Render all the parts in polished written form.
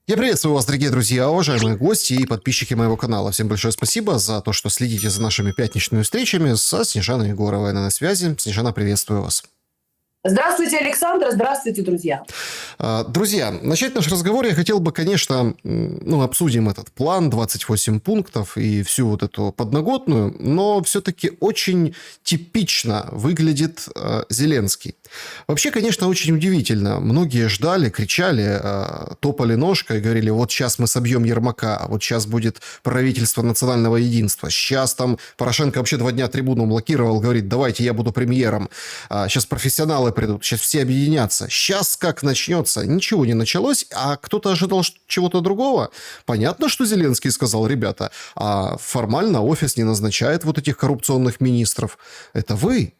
Я приветствую вас, дорогие друзья, уважаемые гости и подписчики моего канала. Всем большое спасибо за то, что следите за нашими пятничными встречами со Снежаной Егоровой на связи. Снежана, приветствую вас. Здравствуйте, Александр. Здравствуйте, друзья. Друзья, начать наш разговор я хотел бы, конечно, обсудим этот план, 28 пунктов и всю вот эту подноготную, но все-таки очень типично выглядит Зеленский. Вообще, конечно, очень удивительно. Многие ждали, кричали, топали ножкой и говорили, вот сейчас мы собьем Ермака, вот сейчас будет правительство национального единства. Сейчас там Порошенко вообще 2 дня трибуну блокировал, говорит, давайте я буду премьером. Сейчас профессионалы придут, сейчас все объединятся. Сейчас как начнется? Ничего не началось, а кто-то ожидал чего-то другого. Понятно, что Зеленский сказал, ребята, а формально офис не назначает вот этих коррупционных министров. Это вы.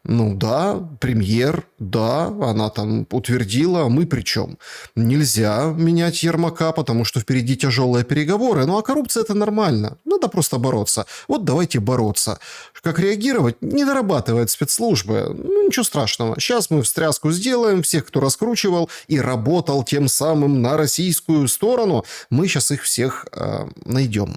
Ну да, премьер, да, она там утвердила, а мы при чем? Нельзя менять Ермака, потому что впереди тяжелые переговоры. Ну а коррупция это нормально, надо просто бороться. Вот давайте бороться. Как реагировать? Не дорабатывает спецслужбы. Ну ничего страшного. Сейчас мы встряску сделаем, всех, кто раскручивал и работал тем самым на российскую сторону, мы сейчас их всех найдем.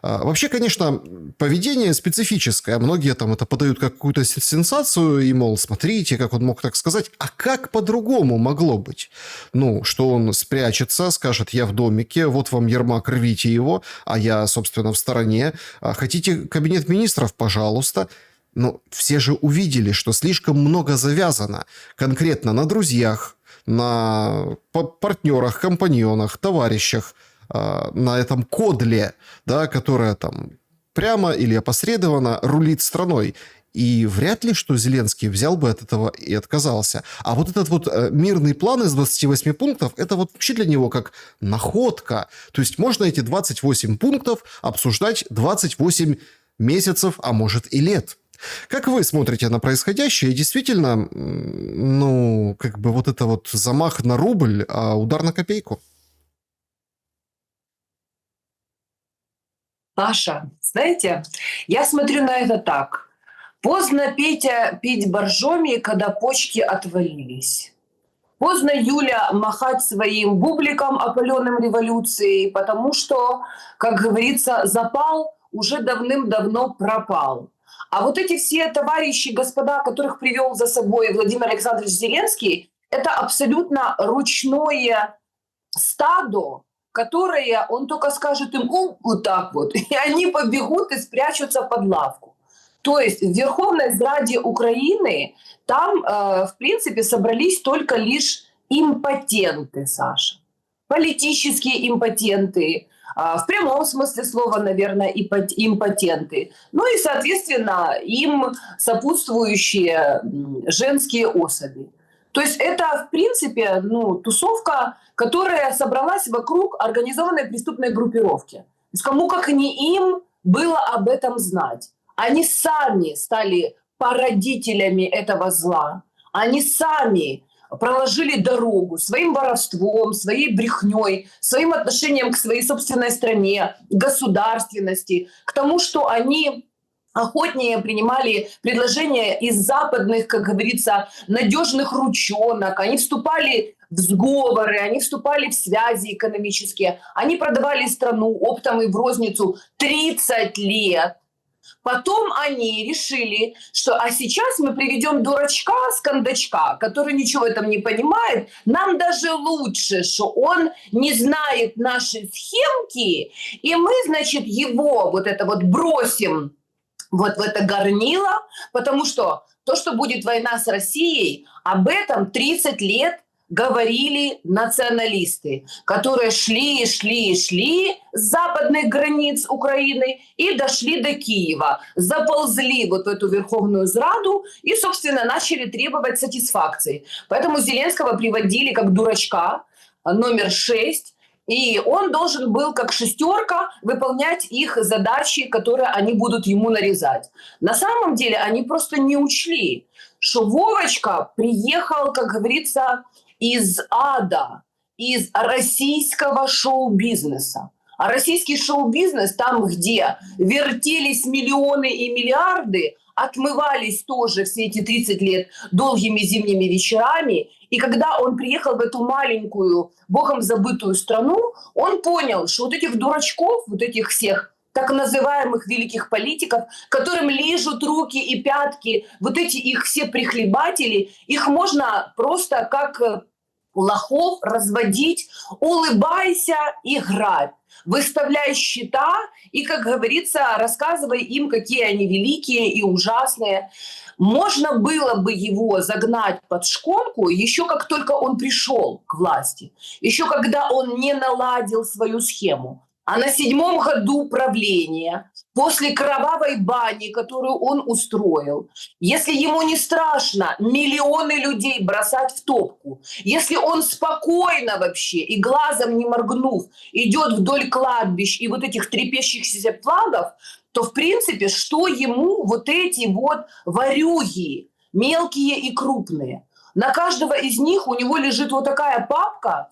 Вообще, конечно, поведение специфическое. Многие там это подают как какую-то сенсацию и, мол, смотрите, как он мог так сказать. А как по-другому могло быть? Ну, что он спрячется, скажет, я в домике, вот вам Ермак, рвите его, а я, собственно, в стороне. Хотите кабинет министров? Пожалуйста. Но все же увидели, что слишком много завязано конкретно на друзьях, на партнерах, компаньонах, товарищах, на этом кодле, да, которая там прямо или опосредованно рулит страной. И вряд ли, что Зеленский взял бы от этого и отказался. А вот этот вот мирный план из 28 пунктов, это вот вообще для него как находка. То есть можно эти 28 пунктов обсуждать 28 месяцев, а может и лет. Как вы смотрите на происходящее? И действительно, ну, как бы вот это вот замах на рубль, а удар на копейку? Паша, знаете, я смотрю на это так. Поздно, Петя, пить боржоми, когда почки отвалились. Поздно, Юля, махать своим бубликом, опаленным революцией, потому что, как говорится, запал уже давным-давно пропал. А вот эти все товарищи, господа, которых привел за собой Владимир Александрович Зеленский, это абсолютно ручное стадо, которое он только скажет им вот так вот, и они побегут и спрячутся под лавку. То есть в Верховной Раде Украины там, в принципе, собрались только лишь импотенты, Саша. Политические импотенты, в прямом смысле слова, наверное, импотенты. Ну и, соответственно, им сопутствующие женские особи. То есть это, в принципе, тусовка, которая собралась вокруг организованной преступной группировки. То есть кому как не им было об этом знать. Они сами стали породителями этого зла. Они сами проложили дорогу своим воровством, своей брехней, своим отношением к своей собственной стране, государственности, к тому, что они охотнее принимали предложения из западных, как говорится, надежных ручонок. Они вступали в сговоры, они вступали в связи экономические. Они продавали страну оптом и в розницу 30 лет. Потом они решили, что а сейчас мы приведем дурачка с кондачка, который ничего в этом не понимает. Нам даже лучше, что он не знает наши схемки, и мы, значит, его вот это вот бросим вот в это горнило, потому что то, что будет война с Россией, об этом 30 лет говорили националисты, которые шли с западных границ Украины и дошли до Киева, заползли вот в эту Верховную Раду и, собственно, начали требовать сатисфакции. Поэтому Зеленского приводили как дурачка номер 6, и он должен был как шестерка выполнять их задачи, которые они будут ему нарезать. На самом деле они просто не учли, что Вовочка приехал, как говорится, из ада, из российского шоу-бизнеса. А российский шоу-бизнес, там, где вертелись миллионы и миллиарды, отмывались тоже все эти 30 лет долгими зимними вечерами. И когда он приехал в эту маленькую, богом забытую страну, он понял, что вот этих дурачков, вот этих всех так называемых великих политиков, которым лижут руки и пятки, вот эти их все прихлебатели, их можно просто как лохов разводить, улыбайся и грабь, выставляй счета и, как говорится, рассказывай им, какие они великие и ужасные. Можно было бы его загнать под шконку еще как только он пришел к власти, еще когда он не наладил свою схему. А на 7-м году правления, после кровавой бани, которую он устроил, если ему не страшно миллионы людей бросать в топку, если он спокойно вообще и глазом не моргнув идет вдоль кладбищ и вот этих трепещущихся флагов, то, в принципе, что ему вот эти вот ворюги, мелкие и крупные? На каждого из них у него лежит вот такая папка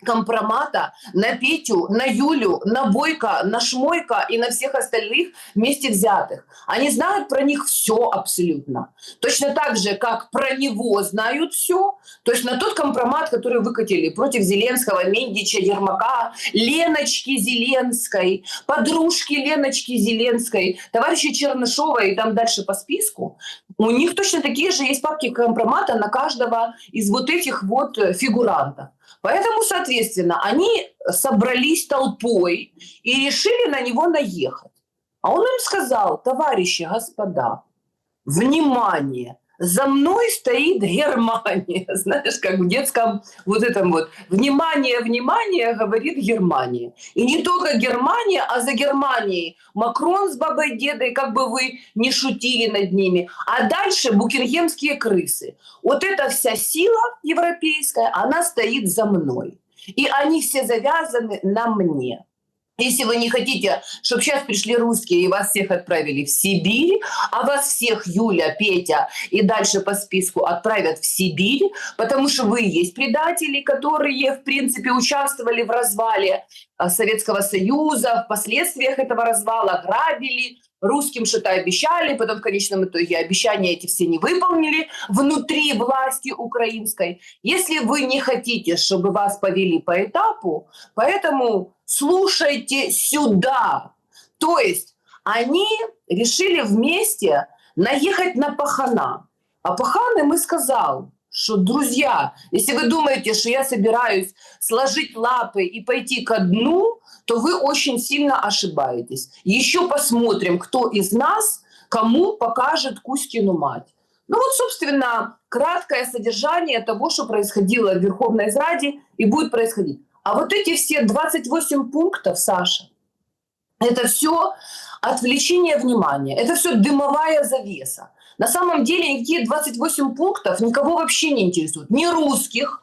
компромата на Петю, на Юлю, на Бойко, на Шмойка и на всех остальных вместе взятых. Они знают про них все абсолютно. Точно так же, как про него знают все. То есть на тот компромат, который выкатили против Зеленского, Мендича, Ермака, Леночки Зеленской, подружки Леночки Зеленской, товарища Чернышова и там дальше по списку, у них точно такие же есть папки компромата на каждого из вот этих вот фигурантов. Поэтому, соответственно, они собрались толпой и решили на него наехать. А он им сказал: товарищи, господа, внимание, за мной стоит Германия. Знаешь, как в детском вот этом вот «внимание, внимание», говорит Германия. И не только Германия, а за Германией Макрон с бабой Дедой, как бы вы не шутили над ними. А дальше букингемские крысы. Вот эта вся сила европейская, она стоит за мной. И они все завязаны на мне. Если вы не хотите, чтобы сейчас пришли русские и вас всех отправили в Сибирь, а вас всех Юля, Петя и дальше по списку отправят в Сибирь, потому что вы есть предатели, которые, в принципе, участвовали в развале Советского Союза, в последствиях этого развала грабили, русским что-то обещали, потом в конечном итоге обещания эти все не выполнили внутри власти украинской. Если вы не хотите, чтобы вас повели по этапу, поэтому слушайте сюда. То есть они решили вместе наехать на Пахана. А Пахан им и сказал, что, друзья, если вы думаете, что я собираюсь сложить лапы и пойти ко дну, то вы очень сильно ошибаетесь. Еще посмотрим, кто из нас кому покажет Кузькину мать. Ну вот, собственно, краткое содержание того, что происходило в Верховной Раде и будет происходить. А вот эти все 28 пунктов, Саша, это все отвлечение внимания, это все дымовая завеса. На самом деле никакие 28 пунктов никого вообще не интересуют. Ни русских,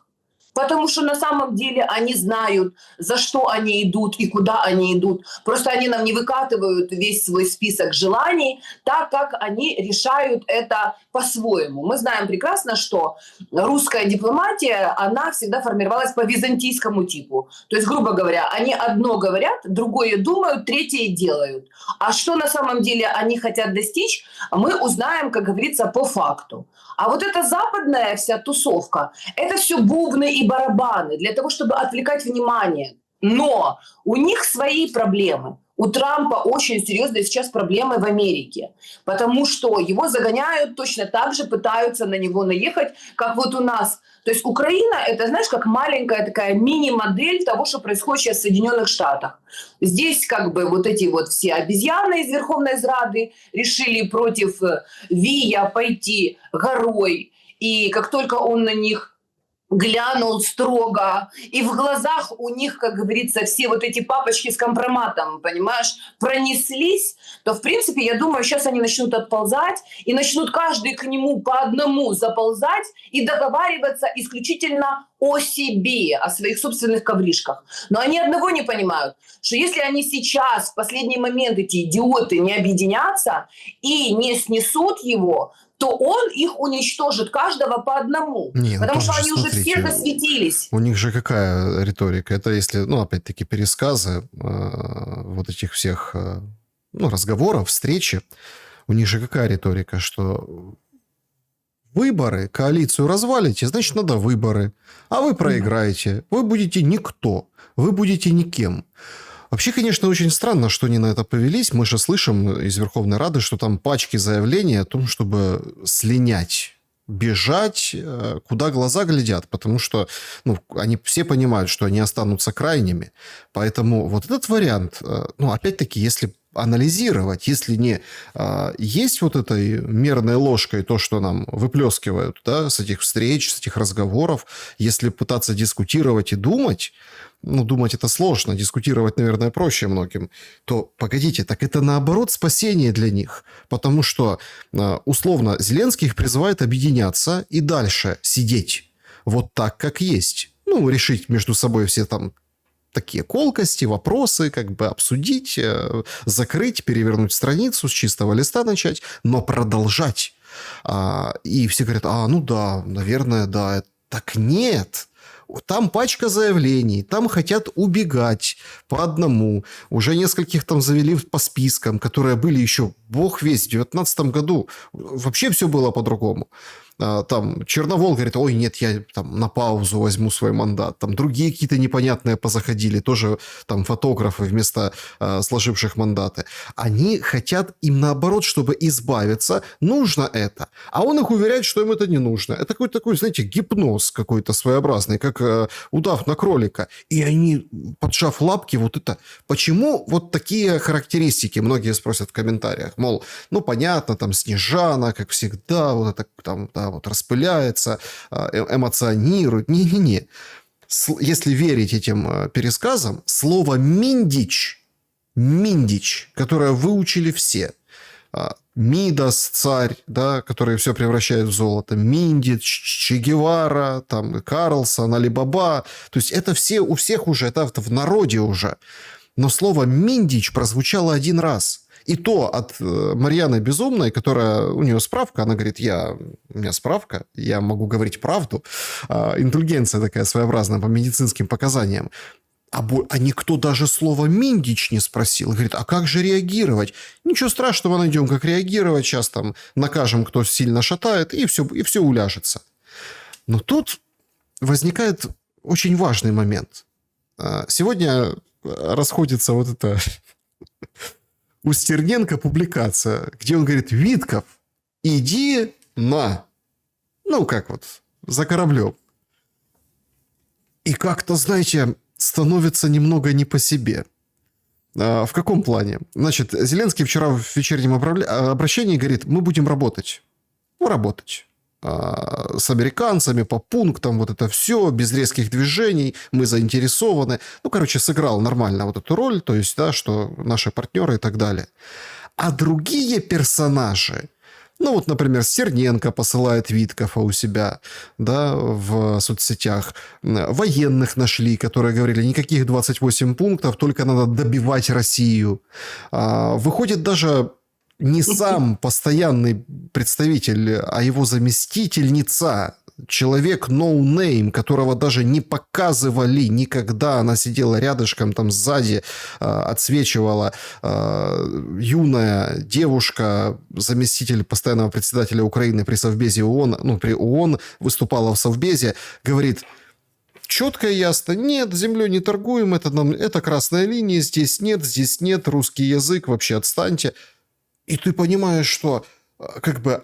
потому что на самом деле они знают, за что они идут и куда они идут. Просто они нам не выкатывают весь свой список желаний, так как они решают это по-своему. Мы знаем прекрасно, что русская дипломатия, она всегда формировалась по византийскому типу. То есть, грубо говоря, они одно говорят, другое думают, третье делают. А что на самом деле они хотят достичь, мы узнаем, как говорится, по факту. А вот эта западная вся тусовка, это все бубны и барабаны для того, чтобы отвлекать внимание. Но у них свои проблемы. У Трампа очень серьезные сейчас проблемы в Америке, потому что его загоняют, точно так же пытаются на него наехать, как вот у нас. То есть Украина – это, знаешь, как маленькая такая мини-модель того, что происходит сейчас в Соединенных Штатах. Здесь как бы вот эти вот все обезьяны из Верховной Рады решили против Вия пойти горой, и как только он на них глянул строго, и в глазах у них, как говорится, все вот эти папочки с компроматом, понимаешь, пронеслись, то, в принципе, я думаю, сейчас они начнут отползать, и начнут каждый к нему по одному заползать и договариваться исключительно о себе, о своих собственных ковришках. Но они одного не понимают, что если они сейчас, в последний момент, эти идиоты, не объединятся и не снесут его, то он их уничтожит, каждого по одному. Не, ну потому там что же, они уже все смотрите, засветились. у них же какая риторика? Это если, ну, опять-таки, пересказы вот этих всех, ну, разговоров, встречи. У них же какая риторика, что выборы, коалицию развалите, значит, надо выборы. А вы проиграете, вы будете никто, вы будете никем. Вообще, конечно, очень странно, что они на это повелись. Мы же слышим из Верховной Рады, что там пачки заявлений о том, чтобы слинять, бежать, куда глаза глядят, потому что они все понимают, что они останутся крайними. Поэтому вот этот вариант, опять-таки, если анализировать, если не есть вот этой мерной ложкой то, что нам выплескивают, да, с этих встреч, с этих разговоров, если пытаться дискутировать и думать, думать это сложно, дискутировать, наверное, проще многим, то, погодите, так это наоборот спасение для них. Потому что, условно, Зеленский их призывает объединяться и дальше сидеть вот так, как есть. Решить между собой все там такие колкости, вопросы, как бы обсудить, закрыть, перевернуть страницу, с чистого листа начать, но продолжать. И все говорят, да, наверное, да. Так нет. Там пачка заявлений, там хотят убегать по одному. Уже нескольких там завели по спискам, которые были еще, бог весть, в 2019 году. Вообще все было по-другому. Там Черновол говорит, ой, нет, я там на паузу возьму свой мандат. Там другие какие-то непонятные позаходили, тоже там фотографы вместо сложивших мандаты. Они хотят им наоборот, чтобы избавиться, нужно это. А он их уверяет, что им это не нужно. Это какой-то такой, знаете, гипноз какой-то своеобразный, как удав на кролика. И они, поджав лапки, вот это... Почему вот такие характеристики? Многие спросят в комментариях. Мол, понятно, там Снежана, как всегда, вот это там, да, вот распыляется, эмоционирует. Не-не-не. Если верить этим пересказам, слово «миндич», которое выучили все, Мидас, царь, да, который все превращает в золото, Миндич, Че Гевара, там, Карлсон, Али-Баба, то есть это все, у всех уже, это в народе уже. Но слово «миндич» прозвучало один раз. И то от Марьяны Безумной, которая, у нее справка, она говорит, у меня справка, я могу говорить правду. Интеллигенция такая своеобразная по медицинским показаниям. А никто даже слова «миндич» не спросил. Говорит, а как же реагировать? Ничего страшного, найдем, как реагировать. Сейчас там накажем, кто сильно шатает, и все уляжется. Но тут возникает очень важный момент. Сегодня расходится вот это... У Стерненко публикация, где он говорит, Витков, иди на... за кораблем. И как-то, знаете, становится немного не по себе. В каком плане? Значит, Зеленский вчера в вечернем обращении говорит, мы будем работать. Работать. С американцами, по пунктам, вот это все, без резких движений, мы заинтересованы. Сыграл нормально вот эту роль, то есть, да, что наши партнеры и так далее. А другие персонажи, например, Стерненко посылает Виткова у себя, да, в соцсетях. Военных нашли, которые говорили, никаких 28 пунктов, только надо добивать Россию. Выходит даже... не сам постоянный представитель, а его заместительница, человек no name, которого даже не показывали никогда. Она сидела рядышком, там сзади отсвечивала юная девушка, заместитель постоянного председателя Украины при Совбезе ООН, при ООН, выступала в Совбезе, говорит... Четко и ясно. Нет, землей не торгуем, это красная линия, здесь нет, русский язык, вообще отстаньте. И ты понимаешь, что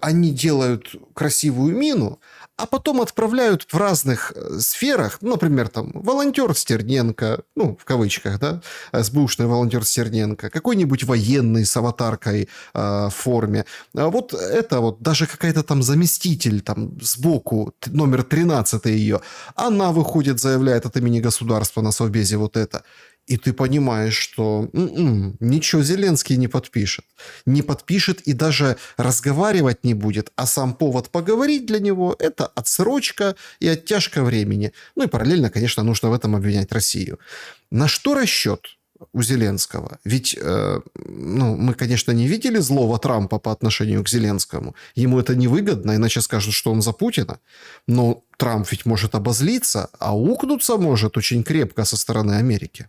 они делают красивую мину, а потом отправляют в разных сферах, например, там, волонтер Стерненко, в кавычках, да, СБУшный волонтер Стерненко, какой-нибудь военный с аватаркой в форме. Вот это вот, даже какая-то там заместитель там сбоку, номер 13 ее, она выходит, заявляет от имени государства на Совбезе вот это. И ты понимаешь, что ничего Зеленский не подпишет. Не подпишет и даже разговаривать не будет. А сам повод поговорить для него – это отсрочка и оттяжка времени. И параллельно, конечно, нужно в этом обвинять Россию. На что расчет у Зеленского? Ведь, мы, конечно, не видели злого Трампа по отношению к Зеленскому. Ему это невыгодно, иначе скажут, что он за Путина. Но Трамп ведь может обозлиться, а укнуться может очень крепко со стороны Америки.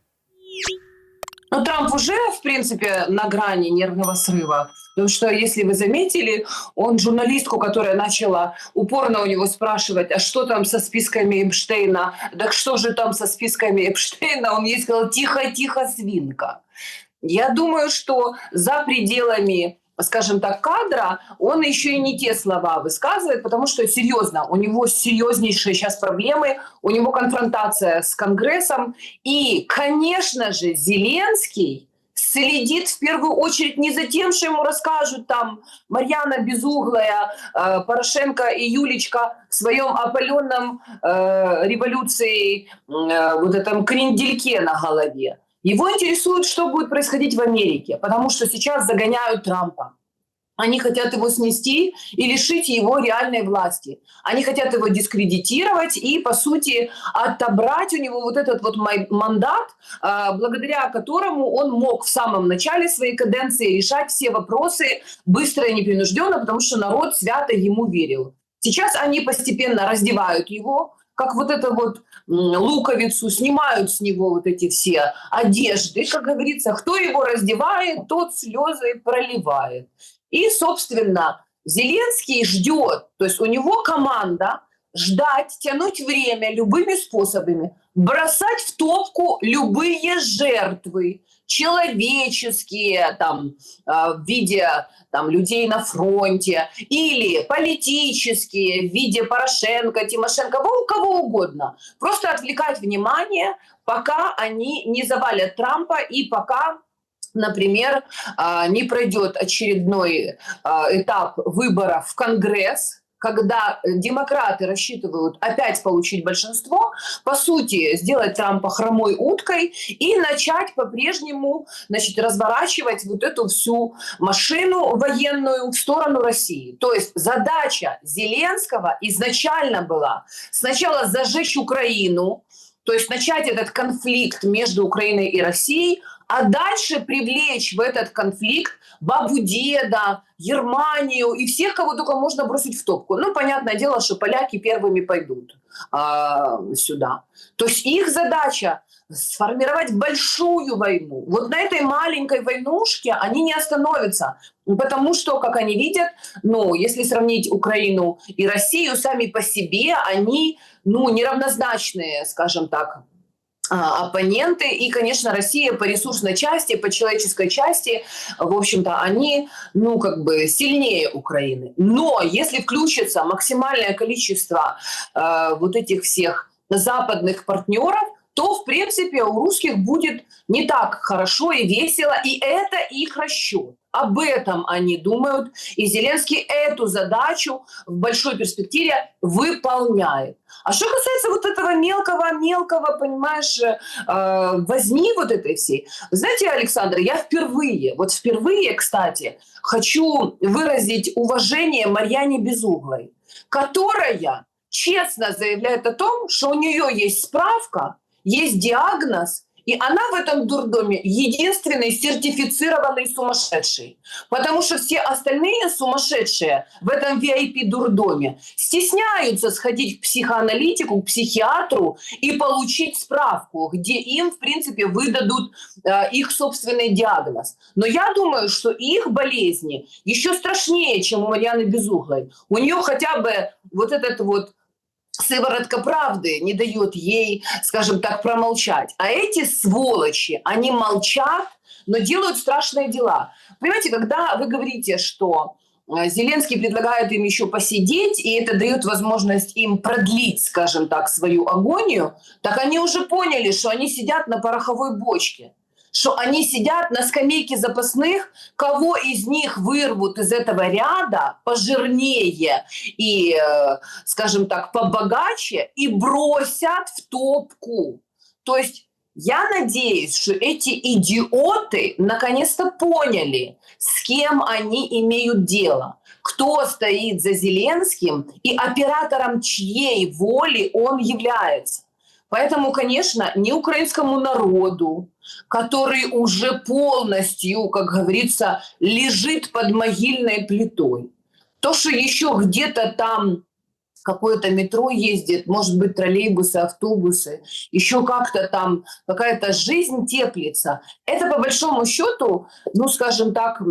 Ну, Трамп уже, в принципе, на грани нервного срыва. Потому что, если вы заметили, он журналистку, которая начала упорно у него спрашивать, а что там со списками Эпштейна, так что же там со списками Эпштейна, он ей сказал, тихо-тихо, свинка. Я думаю, что за пределами, скажем так, кадра он еще и не те слова высказывает, потому что, серьезно, у него серьезнейшие сейчас проблемы, у него конфронтация с Конгрессом. И, конечно же, Зеленский следит в первую очередь не за тем, что ему расскажут там Марьяна Безуглая, Порошенко и Юлечка в своем опаленном революции вот этом крендельке на голове. Его интересует, что будет происходить в Америке, потому что сейчас загоняют Трампа. Они хотят его снести и лишить его реальной власти. Они хотят его дискредитировать и, по сути, отобрать у него вот этот вот мандат, благодаря которому он мог в самом начале своей каденции решать все вопросы быстро и непринужденно, потому что народ свято ему верил. Сейчас они постепенно раздевают его, как вот это вот луковицу, снимают с него вот эти все одежды. Как говорится, кто его раздевает, тот слезы проливает. И, собственно, Зеленский ждет, то есть у него команда ждать, тянуть время любыми способами, бросать в топку любые жертвы, человеческие, там, в виде там, людей на фронте, или политические, в виде Порошенко, Тимошенко, у кого угодно. Просто отвлекать внимание, пока они не завалят Трампа и пока, например, не пройдет очередной этап выборов в Конгресс, когда демократы рассчитывают опять получить большинство, по сути, сделать Трампа хромой уткой и начать по-прежнему, значит, разворачивать вот эту всю машину военную в сторону России. То есть задача Зеленского изначально была сначала зажечь Украину, то есть начать этот конфликт между Украиной и Россией, а дальше привлечь в этот конфликт бабу деда, Германию и всех, кого только можно бросить в топку. Ну, понятное дело, что поляки первыми пойдут сюда. То есть их задача сформировать большую войну. Вот на этой маленькой войнушке они не остановятся, потому что, как они видят, ну, если сравнить Украину и Россию, сами по себе они, ну, неравнозначные, скажем так, оппоненты. И, конечно, Россия по ресурсной части, по человеческой части, в общем-то, они, ну, как бы сильнее Украины. Но если включится максимальное количество вот этих всех западных партнеров, то, в принципе, у русских будет не так хорошо и весело, и это их расчет. Об этом они думают, и Зеленский эту задачу в большой перспективе выполняет. А что касается вот этого мелкого, понимаешь, возни вот этой всей. Знаете, Александр, я впервые, кстати, хочу выразить уважение Марьяне Безуглой, которая честно заявляет о том, что у нее есть справка, есть диагноз, и она в этом дурдоме единственный сертифицированный сумасшедший. Потому что все остальные сумасшедшие в этом VIP-дурдоме стесняются сходить к психоаналитику, к психиатру и получить справку, где им, в принципе, выдадут их собственный диагноз. Но я думаю, что их болезни еще страшнее, чем у Марьяны Безуглой. У нее хотя бы вот этот вот сыворотка правды не дает ей, скажем так, промолчать. А эти сволочи, они молчат, но делают страшные дела. Понимаете, когда вы говорите, что Зеленский предлагает им еще посидеть, и это дает возможность им продлить, скажем так, свою агонию, так они уже поняли, что они сидят на пороховой бочке, что они сидят на скамейке запасных, кого из них вырвут из этого ряда пожирнее и, скажем так, побогаче и бросят в топку. То есть я надеюсь, что эти идиоты наконец-то поняли, с кем они имеют дело, кто стоит за Зеленским и оператором чьей воли он является. Поэтому, конечно, ни украинскому народу, который уже полностью, как говорится, лежит под могильной плитой, то, что еще где-то там какое-то метро ездит, может быть, троллейбусы, автобусы, еще как-то там какая-то жизнь теплится. Это, по большому счету, ну, скажем так,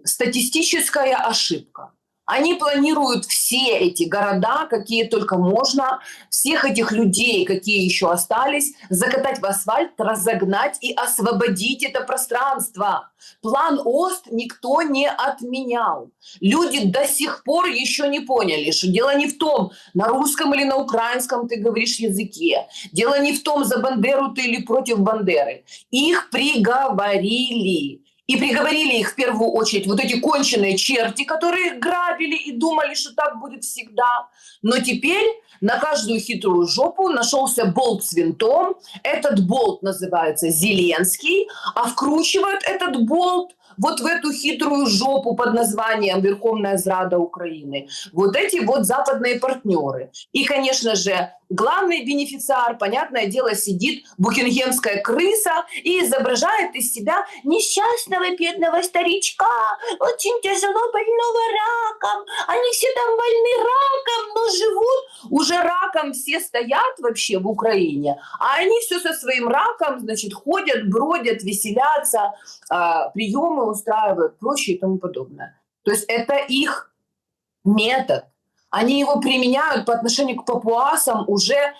статистическая ошибка. Они планируют все эти города, какие только можно, всех этих людей, какие еще остались, закатать в асфальт, разогнать и освободить это пространство. План ОСТ никто не отменял. Люди до сих пор еще не поняли, что дело не в том, на русском или на украинском ты говоришь языке. Дело не в том, за Бандеру ты или против Бандеры. Их приговорили. И приговорили их в первую очередь вот эти конченые черти, которые их грабили и думали, что так будет всегда. Но теперь на каждую хитрую жопу нашелся болт с винтом. Этот болт называется Зеленский, а вкручивают этот болт вот в эту хитрую жопу под названием Верховная Зрада Украины вот эти вот западные партнеры. И, конечно же, главный бенефициар, понятное дело, сидит букингемская крыса и изображает из себя несчастного бедного старичка, очень тяжело больного раком. Они все там больны раком, но живут. Уже раком все стоят вообще в Украине, а они все со своим раком, значит, ходят, бродят, веселятся, приемы устраивают, прочее и тому подобное. То есть это их метод. Они его применяют по отношению к папуасам уже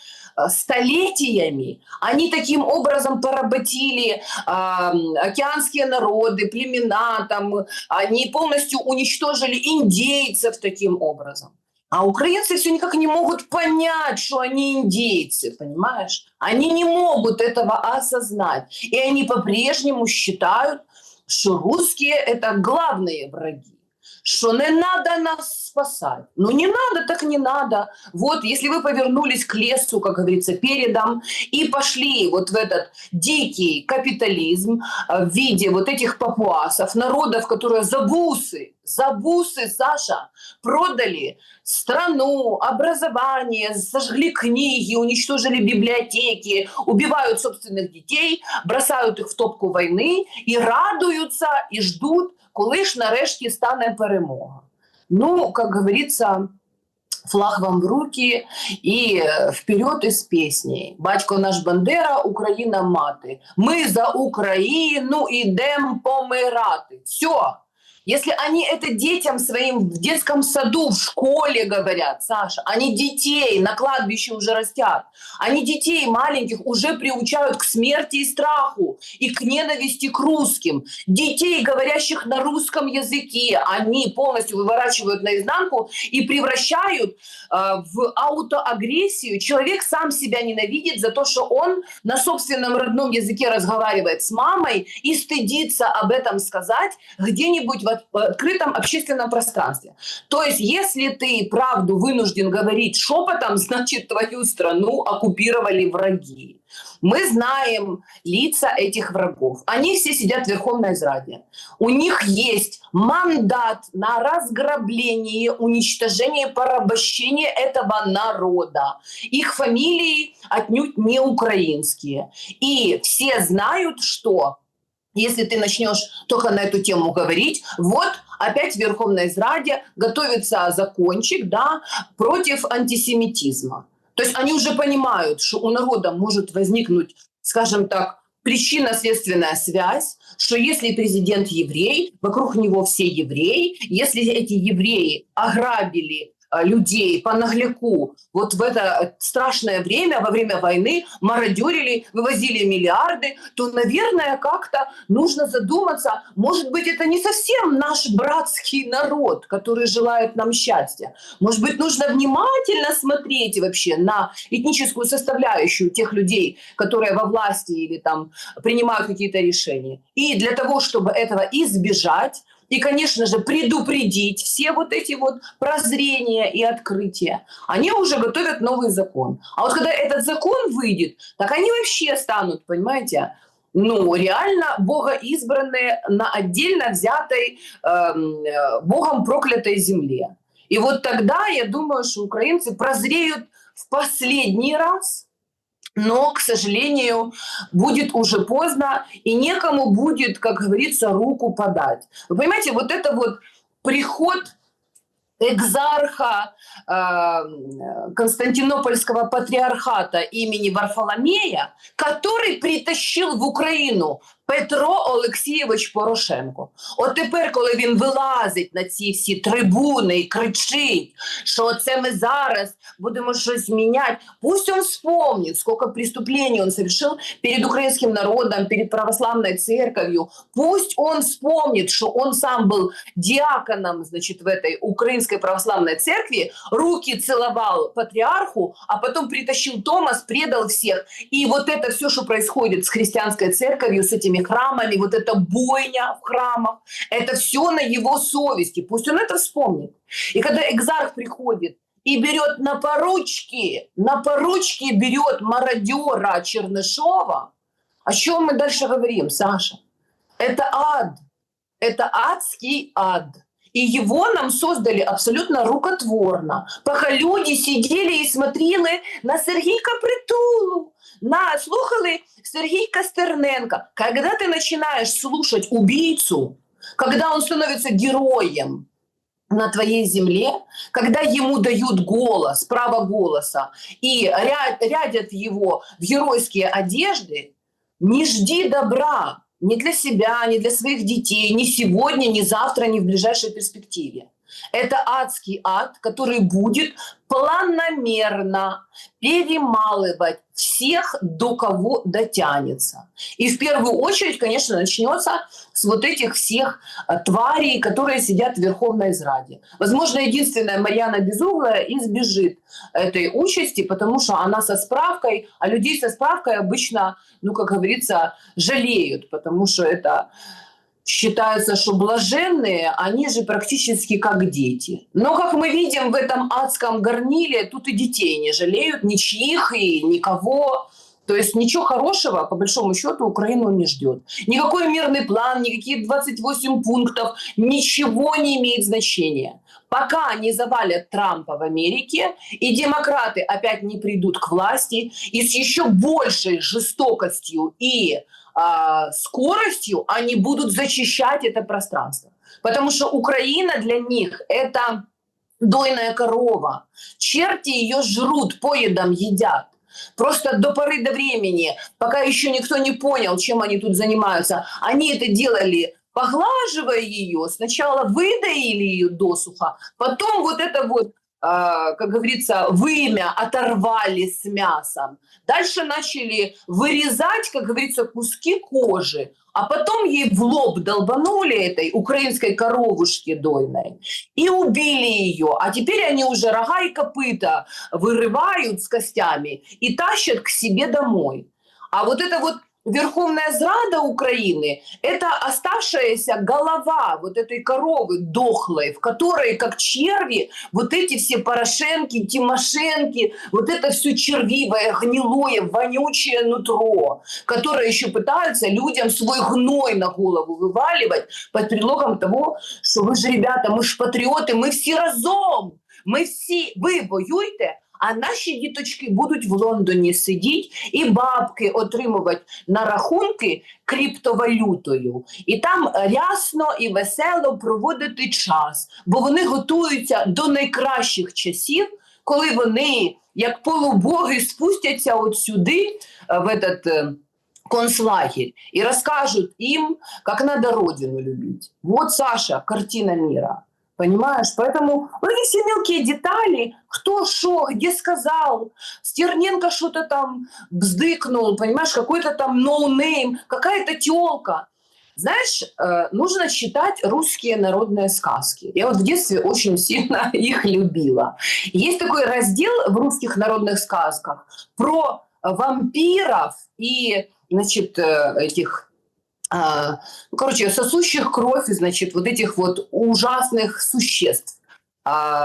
столетиями. Они таким образом поработили океанские народы, племена, там, они полностью уничтожили индейцев таким образом. А украинцы все никак не могут понять, что они индейцы, понимаешь? Они не могут этого осознать. И они по-прежнему считают, что русские – это главные враги. Что не надо нас спасать. Ну не надо, так не надо. Вот если вы повернулись к лесу, как говорится, передом, и пошли вот в этот дикий капитализм в виде вот этих папуасов, народов, которые за бусы, Саша, продали страну, образование, сожгли книги, уничтожили библиотеки, убивают собственных детей, бросают их в топку войны и радуются, и ждут, коли ж нарешті стане перемога. Ну, как говорится, флаг вам в руки и вперед із піснею. Батько наш Бандера, Україна мати. Ми за Україну ідем помирати. Все. Если они это детям своим в детском саду, в школе говорят, Саша, они детей на кладбище уже растят, они детей маленьких уже приучают к смерти и страху, и к ненависти к русским. Детей, говорящих на русском языке, они полностью выворачивают наизнанку и превращают в аутоагрессию. Человек сам себя ненавидит за то, что он на собственном родном языке разговаривает с мамой и стыдится об этом сказать где-нибудь в открытом общественном пространстве. То есть, если ты правду вынужден говорить шепотом, значит, твою страну оккупировали враги. Мы знаем лица этих врагов. Они все сидят в Верховной Зраде. У них есть мандат на разграбление, уничтожение, порабощение этого народа. Их фамилии отнюдь не украинские. И все знают, что если ты начнешь только на эту тему говорить, вот опять в Верховной Зраде готовится закончик, да, против антисемитизма. То есть они уже понимают, что у народа может возникнуть, скажем так, причинно-следственная связь, что если президент еврей, вокруг него все евреи, если эти евреи ограбили людей по нагляку вот в это страшное время, во время войны, мародерили, вывозили миллиарды, то, наверное, как-то нужно задуматься, может быть, это не совсем наш братский народ, который желает нам счастья. Может быть, нужно внимательно смотреть вообще на этническую составляющую тех людей, которые во власти или там принимают какие-то решения. И для того, чтобы этого избежать, и, конечно же, предупредить все вот эти вот прозрения и открытия, они уже готовят новый закон. А вот когда этот закон выйдет, так они вообще станут, понимаете, ну, реально богоизбранные на отдельно взятой Богом проклятой земле. И вот тогда, я думаю, что украинцы прозреют в последний раз, но, к сожалению, будет уже поздно, и некому будет, как говорится, руку подать. Вы понимаете, вот это вот приход экзарха Константинопольского патриархата имени Варфоломея, который притащив в Україну Петро Олексійович Порошенко. От тепер, коли він вилазить на ці всі трибуни і кричить, що це ми зараз будемо щось міняти, пусть он вспомнит, сколько преступлений он совершил перед украинским народом, перед православной церковью. Пусть он вспомнит, что он сам был диаконом, значит, в этой украинской православной церкви, руки целовал патриарху, а потом притащил Томас, предал всех. И вот это все, что происходит с христианской церковью, с этими храмами, вот эта бойня в храмах, это все на его совести. Пусть он это вспомнит. И когда экзарх приходит и берет на поручки берет мародера Чернышова, о чем мы дальше говорим, Саша? Это ад. Это адский ад. И его нам создали абсолютно рукотворно. Пока люди сидели и смотрели на Сергійка Притулу, слухали Сергійка Стерненка. Когда ты начинаешь слушать убийцу, когда он становится героем на твоей земле, когда ему дают голос, право голоса, и рядят его в геройские одежды, не жди добра ни для себя, ни для своих детей, ни сегодня, ни завтра, ни в ближайшей перспективе. Это адский ад, который будет планомерно перемалывать всех, до кого дотянется. И в первую очередь, конечно, начнется с вот этих всех тварей, которые сидят в Верховной Израде. Возможно, единственная Марьяна Безуглая избежит этой участи, потому что она со справкой, а людей со справкой обычно, ну, как говорится, жалеют, потому что это... Считается, что блаженные, они же практически как дети. Но, как мы видим, в этом адском горниле тут и детей не жалеют, ничьих и никого. То есть ничего хорошего, по большому счету, Украину не ждет. Никакой мирный план, никакие 28 пунктов, ничего не имеет значения. Пока не завалят Трампа в Америке, и демократы опять не придут к власти, и с еще большей жестокостью и скоростью они будут зачищать это пространство. Потому что Украина для них – это дойная корова. Черти ее жрут, поедом едят. Просто до поры до времени, пока еще никто не понял, чем они тут занимаются, они это делали, поглаживая ее. Сначала выдаили ее досуха, потом вот это вот, как говорится, вымя оторвали с мясом. Дальше начали вырезать, как говорится, куски кожи, а потом ей в лоб долбанули этой украинской коровушке дойной и убили ее. А теперь они уже рога и копыта вырывают с костями и тащат к себе домой. А вот это вот Верховная Зрада Украины – это оставшаяся голова вот этой коровы дохлой, в которой, как черви, вот эти все Порошенки, Тимошенки, вот это все червивое, гнилое, вонючее нутро, которое еще пытаются людям свой гной на голову вываливать под предлогом того, что вы же, ребята, мы же патриоты, мы все разом, ми всі, ви воюєте, а наші діточки будуть в Лондоні сидіти і бабки отримувати на рахунки криптовалютою. І там рясно і весело проводити час, бо вони готуються до найкращих часів, коли вони, як полубоги, спустяться от сюди, в этот концлагерь, и расскажут им, как надо родину любить. Вот, Саша, картина мира. Понимаешь? Поэтому вот эти все мелкие детали, кто шо, где сказал, Стерненко что-то там бздыкнул, понимаешь, какой-то там ноунейм, какая-то тёлка. Знаешь, нужно читать русские народные сказки. Я вот в детстве очень сильно их любила. Есть такой раздел в русских народных сказках про вампиров и, значит, этих... сосущих кровь, значит, вот этих вот ужасных существ.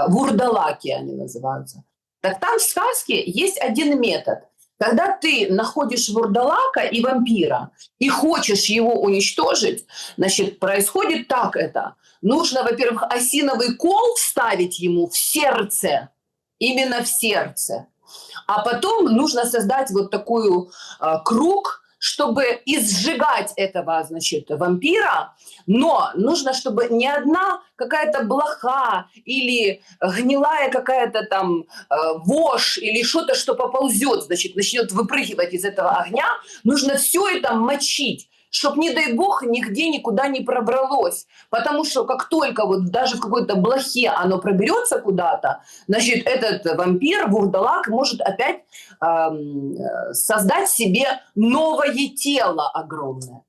Вурдалаки они называются. Так там в сказке есть один метод. Когда ты находишь вурдалака и вампира и хочешь его уничтожить, значит, происходит так это. Нужно, во-первых, осиновый кол вставить ему в сердце, именно в сердце. А потом нужно создать вот такой круг, чтобы изжигать этого, значит, вампира, но нужно, чтобы не одна какая-то блоха или гнилая какая-то там вошь или что-то, что поползет, значит, начнет выпрыгивать из этого огня, нужно все это мочить, чтобы, не дай бог, нигде никуда не пробралось. Потому что как только вот даже в какой-то блохе оно проберется куда-то, значит, этот вампир, вурдалак, может опять создать себе новое тело огромное.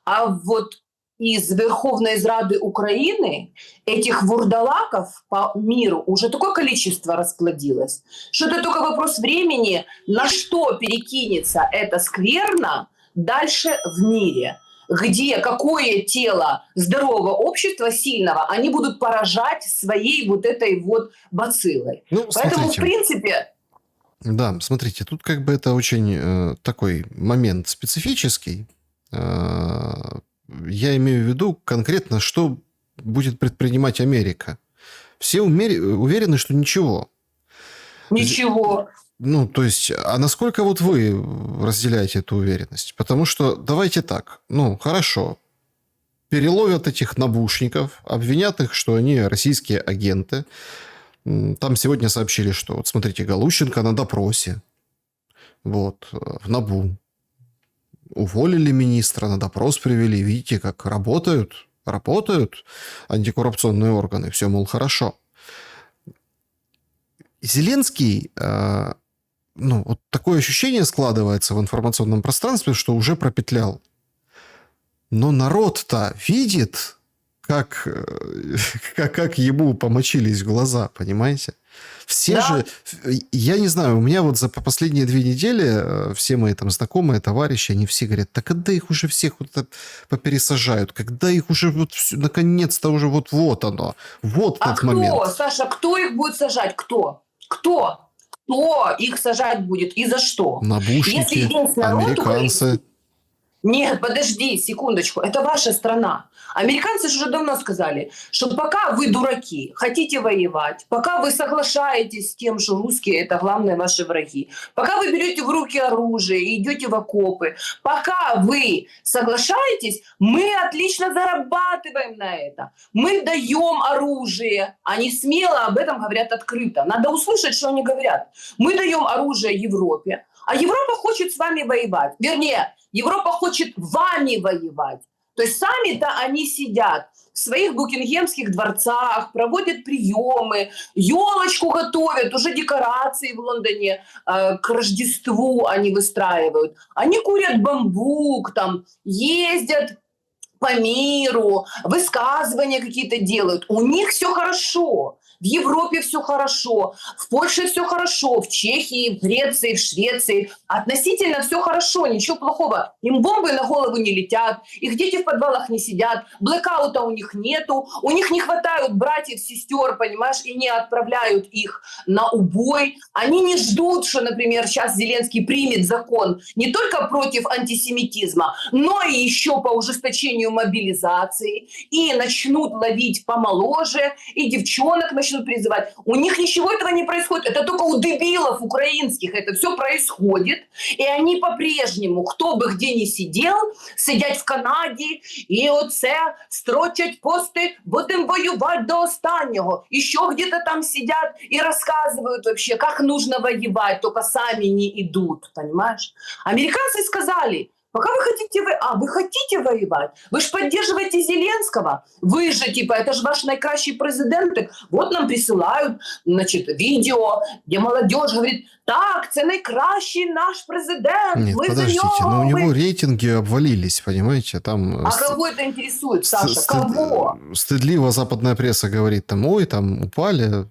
А вот из Верховной Рады Украины этих вурдалаков по миру уже такое количество расплодилось, что это только вопрос времени, на что перекинется эта скверна дальше в мире, где какое тело здорового общества, сильного, они будут поражать своей вот этой вот бациллой. Ну, Поэтому, смотрите. в принципе... Да, смотрите, тут как бы это очень такой момент специфический. Я имею в виду конкретно, что будет предпринимать Америка. Все уверены, что ничего. Ничего. Ну, то есть, а насколько вот вы разделяете эту уверенность? Потому что, давайте так, ну, хорошо, переловят этих набушников, обвинят их, что они российские агенты. Там сегодня сообщили, что, вот смотрите, Галущенко на допросе, вот, в НАБУ. Уволили министра, на допрос привели. Видите, как работают антикоррупционные органы. Все, мол, хорошо. Зеленский, ну, вот такое ощущение складывается в информационном пространстве, что уже пропетлял. Но народ-то видит, как ему помочились глаза, понимаете? Все Да. же, я не знаю, у меня вот за последние 2 недели все мои там знакомые, товарищи, они все говорят, да когда их уже всех вот так попересажают, когда их уже вот наконец-то уже вот оно, вот А тот кто, момент. Саша, кто их будет сажать? Кто? Кто их сажать будет и за что? Если Набушники, есть народ американцы. украинский... Нет, подожди, секундочку, это ваша страна. Американцы же уже давно сказали, что пока вы дураки, хотите воевать, пока вы соглашаетесь с тем, что русские это главные ваши враги, пока вы берете в руки оружие и идете в окопы, пока вы соглашаетесь, мы отлично зарабатываем на это. Мы даем оружие, они смело об этом говорят открыто. Надо услышать, что они говорят. Мы даем оружие Европе, а Европа хочет с вами воевать. Вернее, Европа хочет вами воевать. То есть сами-то они сидят в своих букингемских дворцах, проводят приемы, елочку готовят, уже декорации в Лондоне к Рождеству они выстраивают. Они курят бамбук, там, ездят по миру, высказывания какие-то делают. У них все хорошо. В Европе все хорошо, в Польше все хорошо, в Чехии, в Греции, в Швеции. Относительно все хорошо, ничего плохого. Им бомбы на голову не летят, их дети в подвалах не сидят, блэкаута у них нету, у них не хватают братьев, сестер, понимаешь, и не отправляют их на убой. Они не ждут, что, например, сейчас Зеленский примет закон не только против антисемитизма, но и еще по ужесточению мобилизации, и начнут ловить помоложе, и девчонок начнут призывать. У них ничего этого не происходит. Это только у дебилов украинских это все происходит. И они по-прежнему, кто бы где ни сидел, сидять в Канаді, і оце строчать пости, будем воевать до останнего. Еще где-то там сидят и рассказывают вообще, как нужно воевать, только сами не идут, понимаешь? Американцы сказали, пока вы хотите воевать? Вы же поддерживаете Зеленского. Вы же, типа, это же ваш найкращий президент. Вот нам присылают, значит, видео, где молодежь говорит, так, це найкращий наш президент. Нет, мы подождите, за него. но у него рейтинги обвалились, понимаете? Там А кого это интересует, Саша? Кого? Стыдливо западная пресса говорит, там, ой, там упали,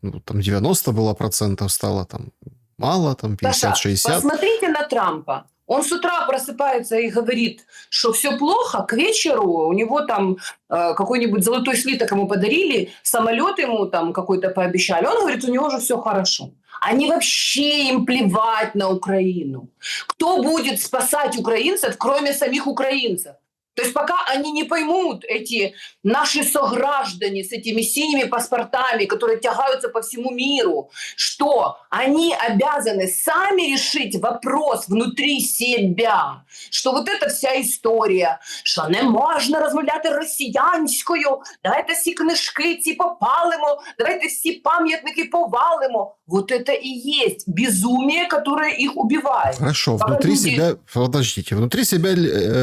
ну, там 90 было процентов стало, там мало, там 50-60. Саша, посмотрите на Трампа. Он с утра просыпается и говорит, что все плохо, к вечеру у него там какой-нибудь золотой слиток ему подарили, самолет ему там какой-то пообещали. Он говорит, у него же все хорошо. Они вообще им плевать на Украину. Кто будет спасать украинцев, кроме самих украинцев? То есть пока они не поймут, эти наши сограждане с этими синими паспортами, которые тягаются по всему миру, что они обязаны сами решить вопрос внутри себя, что вот эта вся история, що не можна розмовляти росіянською, давайте всі книжки ці попалимо, давайте всі пам'ятники повалимо. Вот это и есть безумие, которое их убивает. Хорошо, внутри себя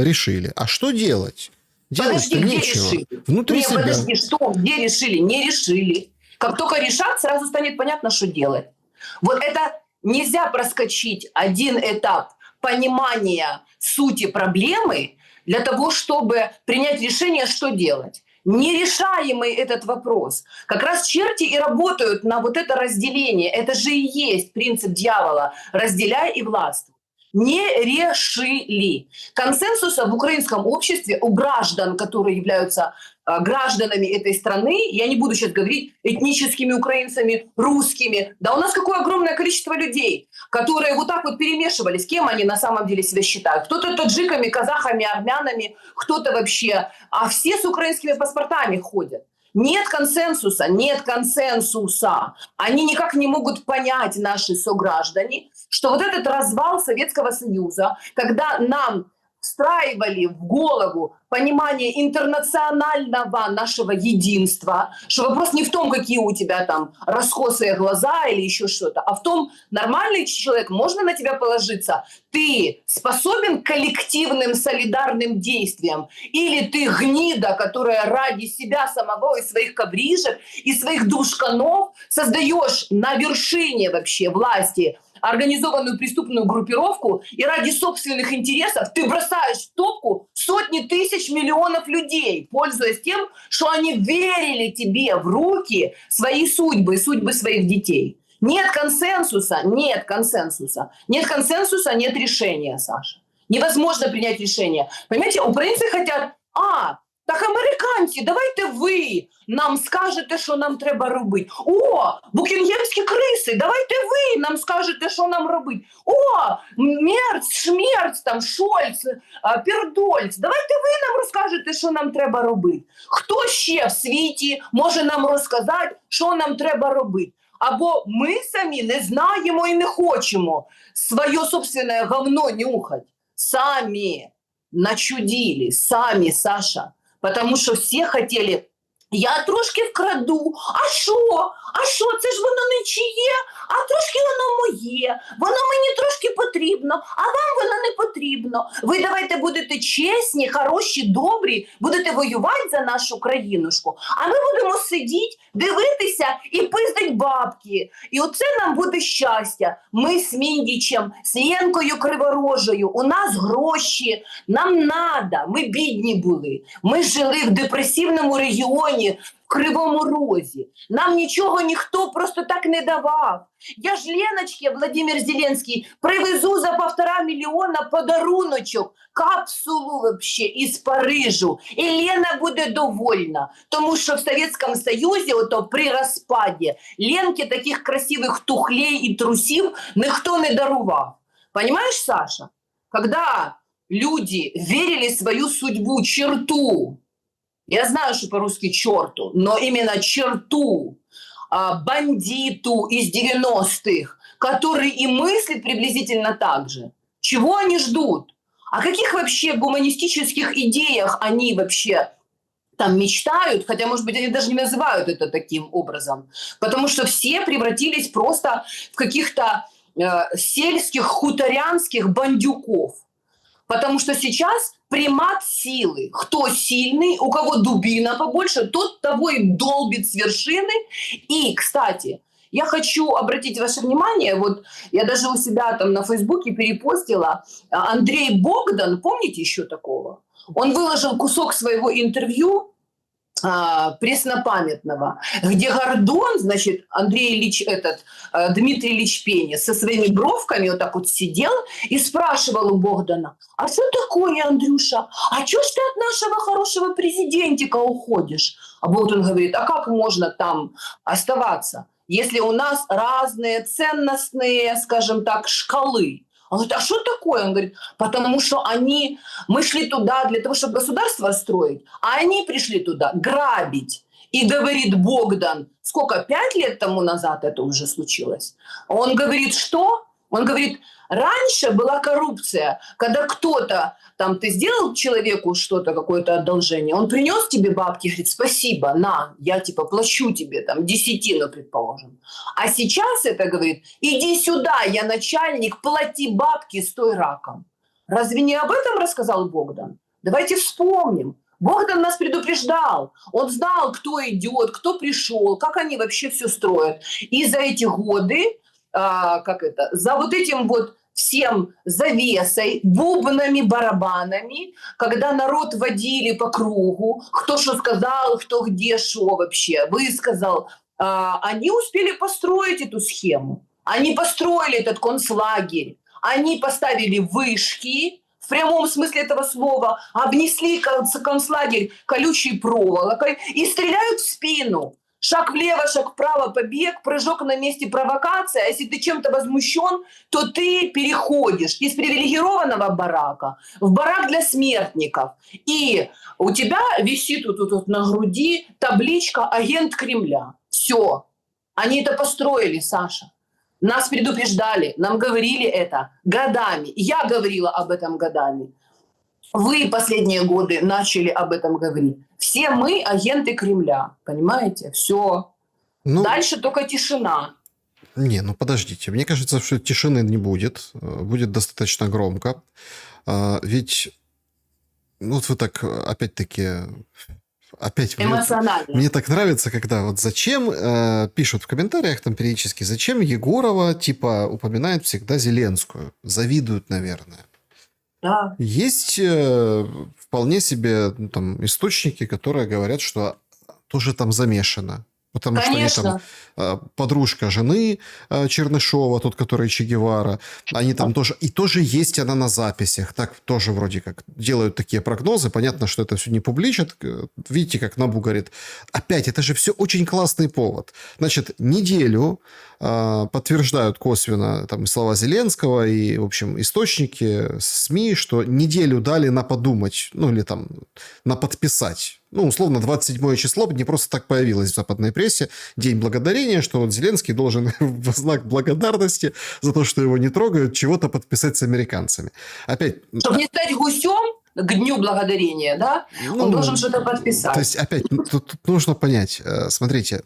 решили. А что делать? Подожди, где нечего. решили? Внутри Не, себя. подожди, что, где решили? Не решили. Как только решат, сразу станет понятно, что делать. Вот это нельзя проскочить один этап понимания сути проблемы для того, чтобы принять решение, что делать. Нерешаемый этот вопрос. Как раз черти и работают на вот это разделение. Это же и есть принцип дьявола. Разделяй и властвуй. Не решили. Консенсуса в украинском обществе у граждан, которые являются гражданами этой страны, я не буду сейчас говорить этническими украинцами, русскими, да у нас какое огромное количество людей, которые вот так вот перемешивались, кем они на самом деле себя считают. Кто-то таджиками, казахами, армянами, кто-то вообще, а все с украинскими паспортами ходят. Нет консенсуса, нет консенсуса. Они никак не могут понять, наши сограждане, что вот этот развал Советского Союза, когда нам встраивали в голову понимание интернационального нашего единства, что вопрос не в том, какие у тебя там раскосые глаза или еще что-то, а в том, нормальный человек, можно на тебя положиться, ты способен к коллективным солидарным действиям, или ты гнида, которая ради себя самого и своих коврижек, и своих душканов создаешь на вершине вообще власти организованную преступную группировку, и ради собственных интересов ты бросаешь в топку сотни тысяч, миллионов людей, пользуясь тем, что они верили тебе в руки свои судьбы, судьбы своих детей. Нет консенсуса, нет консенсуса. Нет консенсуса, нет решения, Саша. Невозможно принять решение. Понимаете, украинцы хотят, так американці, давайте ви нам скажете, що нам треба робити. О, букінгемські криси, давайте ви нам скажете, що нам робити. О, Мерц, Шмерц, там, Шольц, Пердольц, давайте ви нам розкажете, що нам треба робити. Хто ще в світі може нам розказати, що нам треба робити? Або ми самі не знаємо і не хочемо своє собственне говно нюхати. Самі начудили, самі, Саша. Потому що всі хотіли, я трошки вкраду, а що, це ж воно не чиє, а трошки воно моє, воно мені трошки потрібно, а вам воно не потрібно. Ви давайте будете чесні, хороші, добрі, будете воювати за нашу країнушку, а ми будемо сидіти, дивитися і пиздить бабки. І оце нам буде щастя. Ми з Міндічем, з Ленкою Криворожою, у нас гроші, нам надо, ми бідні були, ми жили в депресивному регіоні, в Кривому Розі. Нам нічого ніхто просто так не давав. Я ж Леночке, Владимир Зеленський, привезу за 1,5 мільйона подаруночок, капсулу вообще із Парижу. І Лена буде довольна. Тому що в Совєтському Союзі, ото при розпаді, Ленки таких красивих тухлей і трусів ніхто не дарував. Понимаешь, Саша? Когда люди верили в свою судьбу, черту, я знаю, что по-русски черту, но именно черту, бандиту из 90-х, который и мыслит приблизительно так же. Чего они ждут? О каких вообще гуманистических идеях они вообще там мечтают? Хотя, может быть, они даже не называют это таким образом. Потому что все превратились просто в каких-то сельских, хуторянских бандюков. Потому что сейчас примат силы. Кто сильный, у кого дубина побольше, тот того и долбит с вершины. И, кстати, я хочу обратить ваше внимание, вот я даже у себя там на Фейсбуке перепостила, Андрей Богдан, помните еще такого? Он выложил кусок своего интервью, преснопамятного, где Гордон, значит, Андрей Ильич, Дмитрий Ильич Пенис со своими бровками вот так вот сидел и спрашивал у Богдана, а что такое, Андрюша? А что ж ты от нашего хорошего президентика уходишь? А Богдан говорит, а как можно там оставаться, если у нас разные ценностные, скажем так, шкалы? Он говорит, а что такое? Он говорит, потому что мы шли туда для того, чтобы государство строить, а они пришли туда грабить. И говорит Богдан, сколько, 5 лет тому назад это уже случилось? Он говорит, что? Он говорит, раньше была коррупция, когда кто-то, там, ты сделал человеку что-то, какое-то одолжение, он принес тебе бабки, говорит, спасибо, на, я типа плачу тебе, там, 10, предположим. А сейчас это говорит, иди сюда, я начальник, плати бабки, стой раком. Разве не об этом рассказал Богдан? Давайте вспомним. Богдан нас предупреждал. Он знал, кто идет, кто пришел, как они вообще все строят. И за эти годы, за вот этим вот всем завесой, бубнами, барабанами, когда народ водили по кругу, кто что сказал, кто где что вообще высказал, они успели построить эту схему. Они построили этот концлагерь, они поставили вышки, в прямом смысле этого слова, обнесли концлагерь колючей проволокой и стреляют в спину. Шаг влево, шаг вправо, побег, прыжок на месте, провокация. А если ты чем-то возмущен, то ты переходишь из привилегированного барака в барак для смертников. И у тебя висит тут на груди табличка «Агент Кремля». Все. Они это построили, Саша. Нас предупреждали, нам говорили это годами. Я говорила об этом годами. Вы последние годы начали об этом говорить. Все мы агенты Кремля, понимаете? Все. Дальше только тишина. Не, подождите. Мне кажется, что тишины не будет. Будет достаточно громко. Ведь, вот вы так, опять-таки... Опять мне так нравится, когда вот зачем пишут в комментариях там периодически, зачем Егорова типа упоминает всегда Зеленскую. Завидуют, наверное. Да. Есть вполне себе там источники, которые говорят, что тоже там замешано. Потому Конечно. что они там подружка жены Чернышова, тот, который Че Гевара, они там тоже... И тоже есть она на записях. Так тоже вроде как делают такие прогнозы. Понятно, что это все не публичат. Видите, как Набу говорит. Опять, это же все очень классный повод. Значит, неделю подтверждают косвенно там, слова Зеленского и, в общем, источники СМИ, что неделю дали на подумать, или там на подписать. Условно, 27 число не просто так появилось в западной прессе. День благодарения, что вот Зеленский должен в знак благодарности за то, что его не трогают, чего-то подписать с американцами. Опять... Чтобы не стать гусем к Дню Благодарения, да? Он должен что-то подписать. То есть, опять, тут нужно понять. Смотрите,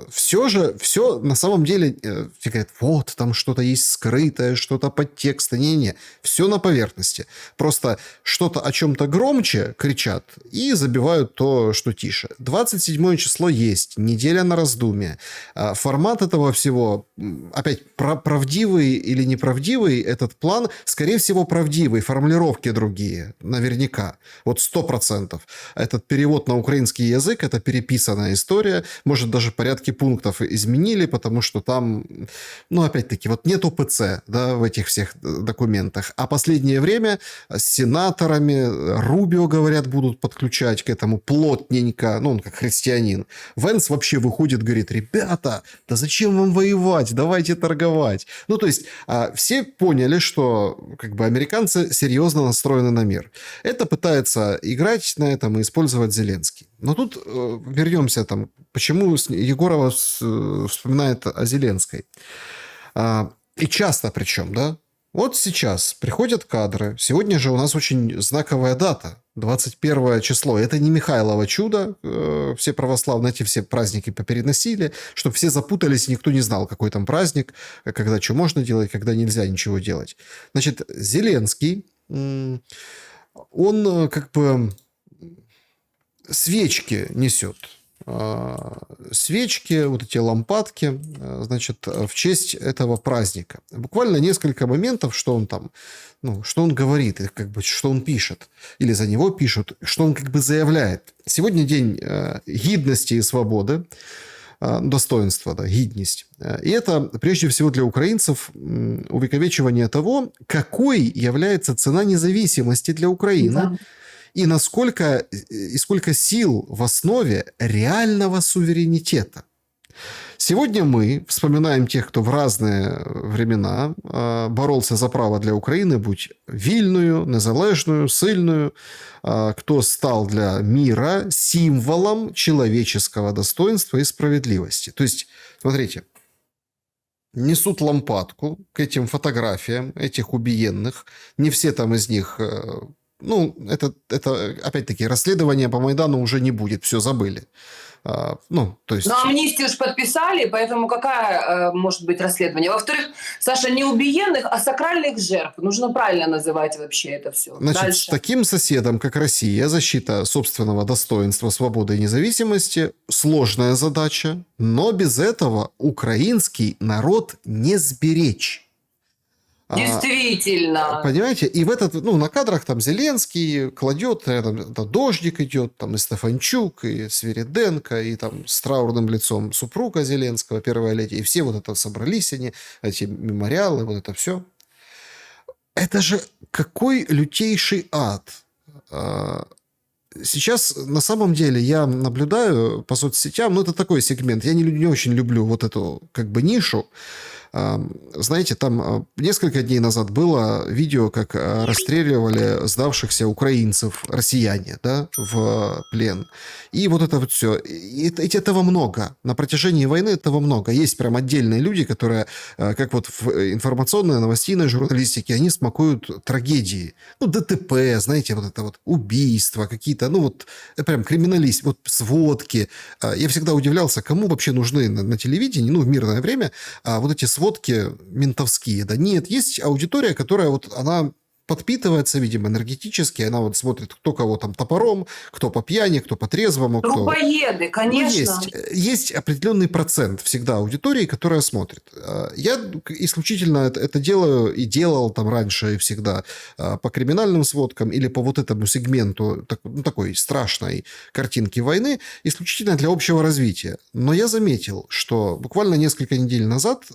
все на самом деле, все говорят, вот, там что-то есть скрытое, что-то подтекста. Не-не, все на поверхности. Просто что-то о чем-то громче кричат и забивают то, что тише. 27 число есть, неделя на раздумье. Формат этого всего, опять, правдивый или неправдивый этот план, скорее всего, правдивый, формулировки другие, наверняка. Вот 100%. Этот перевод на украинский язык, это переписанная история. Может, даже порядки пунктов изменили, потому что там, опять-таки, вот нет ОПЦ, да, в этих всех документах. А последнее время с сенаторами Рубио, говорят, будут подключать к этому плотненько, он как христианин. Венс вообще выходит, говорит, ребята, да зачем вам воевать? Давайте торговать. То есть, все поняли, что как бы американцы серьезно настроены на мир. Это пытается играть на этом и использовать Зеленский. Но тут вернемся там, почему Егорова вспоминает о Зеленской. И часто причем, да? Вот сейчас приходят кадры. Сегодня же у нас очень знаковая дата. 21 число. Это не Михайлово чудо. Все православные, эти все праздники попереносили, чтобы все запутались, никто не знал, какой там праздник, когда что можно делать, когда нельзя ничего делать. Значит, Зеленский... Он как бы свечки несет. Свечки, вот эти лампадки, значит, в честь этого праздника. Буквально несколько моментов, что он там, что он говорит, как бы, что он пишет, или за него пишут, что он как бы заявляет. Сегодня день гидности и свободы, достоинства, да, гидность. И это, прежде всего, для украинцев увековечивание того, какой является цена независимости для Украины, да. И сколько сил в основе реального суверенитета. Сегодня мы вспоминаем тех, кто в разные времена боролся за право для Украины быть вільною, незалежною, сильною, кто стал для мира символом человеческого достоинства и справедливости. То есть, смотрите, несут лампадку к этим фотографиям этих убиенных. Не все там из них... Ну, это опять-таки, расследование по Майдану уже не будет, все забыли. Ну, то есть... Но амнистию уж подписали, поэтому какая может быть расследование? Во-вторых, Саша, не убиенных, а сакральных жертв. Нужно правильно называть вообще это все. Значит, Дальше. с таким соседом, как Россия, защита собственного достоинства, свободы и независимости – сложная задача, но без этого украинский народ не сберечь. Действительно. Понимаете? И в этот, ну, на кадрах там Зеленский кладет, рядом Дождик идет, там и Стефанчук, и Свириденко, и там с траурным лицом супруга Зеленского, первая леди, и все вот это собрались они, эти мемориалы, вот это все. Это же какой лютейший ад. Сейчас, на самом деле, я наблюдаю по соцсетям, ну, это такой сегмент, я не очень люблю вот эту, как бы, нишу. Знаете, там несколько дней назад было видео, как расстреливали сдавшихся украинцев, россияне, да, в плен. И вот это вот все. И этого много. На протяжении войны этого много. Есть прям отдельные люди, которые, как вот в информационной, новостной журналистике, они смакуют трагедии. Ну, ДТП, знаете, вот это вот убийства какие-то, ну, вот прям криминалист, вот сводки. Я всегда удивлялся, кому вообще нужны на телевидении, ну, в мирное время, вот эти сводки ментовские, да, нет, есть аудитория, которая вот, она подпитывается, видимо, энергетически, она вот смотрит, кто кого там топором, кто по пьяни, кто по трезвому. Трупоеды, конечно. Ну, есть определенный процент всегда аудитории, которая смотрит. Я исключительно это делаю и делал там раньше и всегда по криминальным сводкам или по вот этому сегменту такой страшной картинки войны, исключительно для общего развития. Но я заметил, что буквально несколько недель назад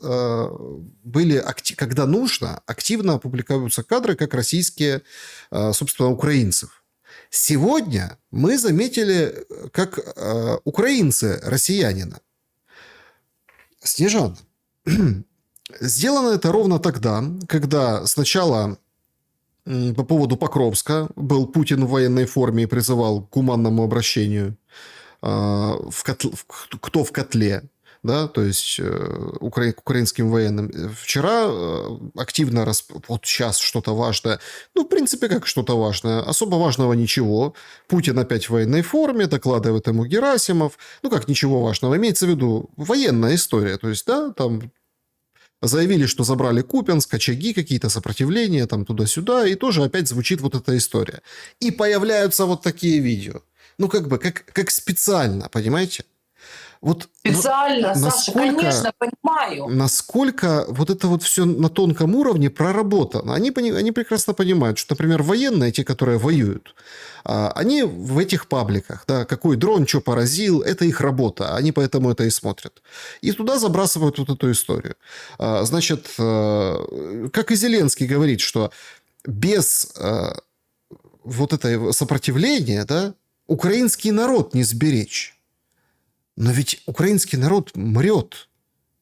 были, когда нужно, активно публикуются кадры, как российские, собственно, украинцев. Сегодня мы заметили, как украинцы россиянина. Снежана, сделано это ровно тогда, когда сначала по поводу Покровска был Путин в военной форме и призывал к гуманному обращению, кто в котле, да, то есть к украинским военным. Вчера активно, вот сейчас что-то важное, ну, в принципе, как что-то важное, особо важного ничего. Путин опять в военной форме, докладывает ему Герасимов, ну, как ничего важного, имеется в виду военная история, то есть, да, там заявили, что забрали Купянск, очаги какие-то, сопротивления, там туда-сюда, и тоже опять звучит вот эта история. И появляются вот такие видео. Ну, как бы, как специально, понимаете? Вот специально, Саша, конечно, понимаю. Насколько вот это вот все на тонком уровне проработано. Они прекрасно понимают, что, например, военные, те, которые воюют, они в этих пабликах, да, какой дрон, что поразил, это их работа, они поэтому это и смотрят. И туда забрасывают вот эту историю. Значит, как и Зеленский говорит, что без вот этого сопротивления, да, украинский народ не сберечь. Но ведь украинский народ мрет.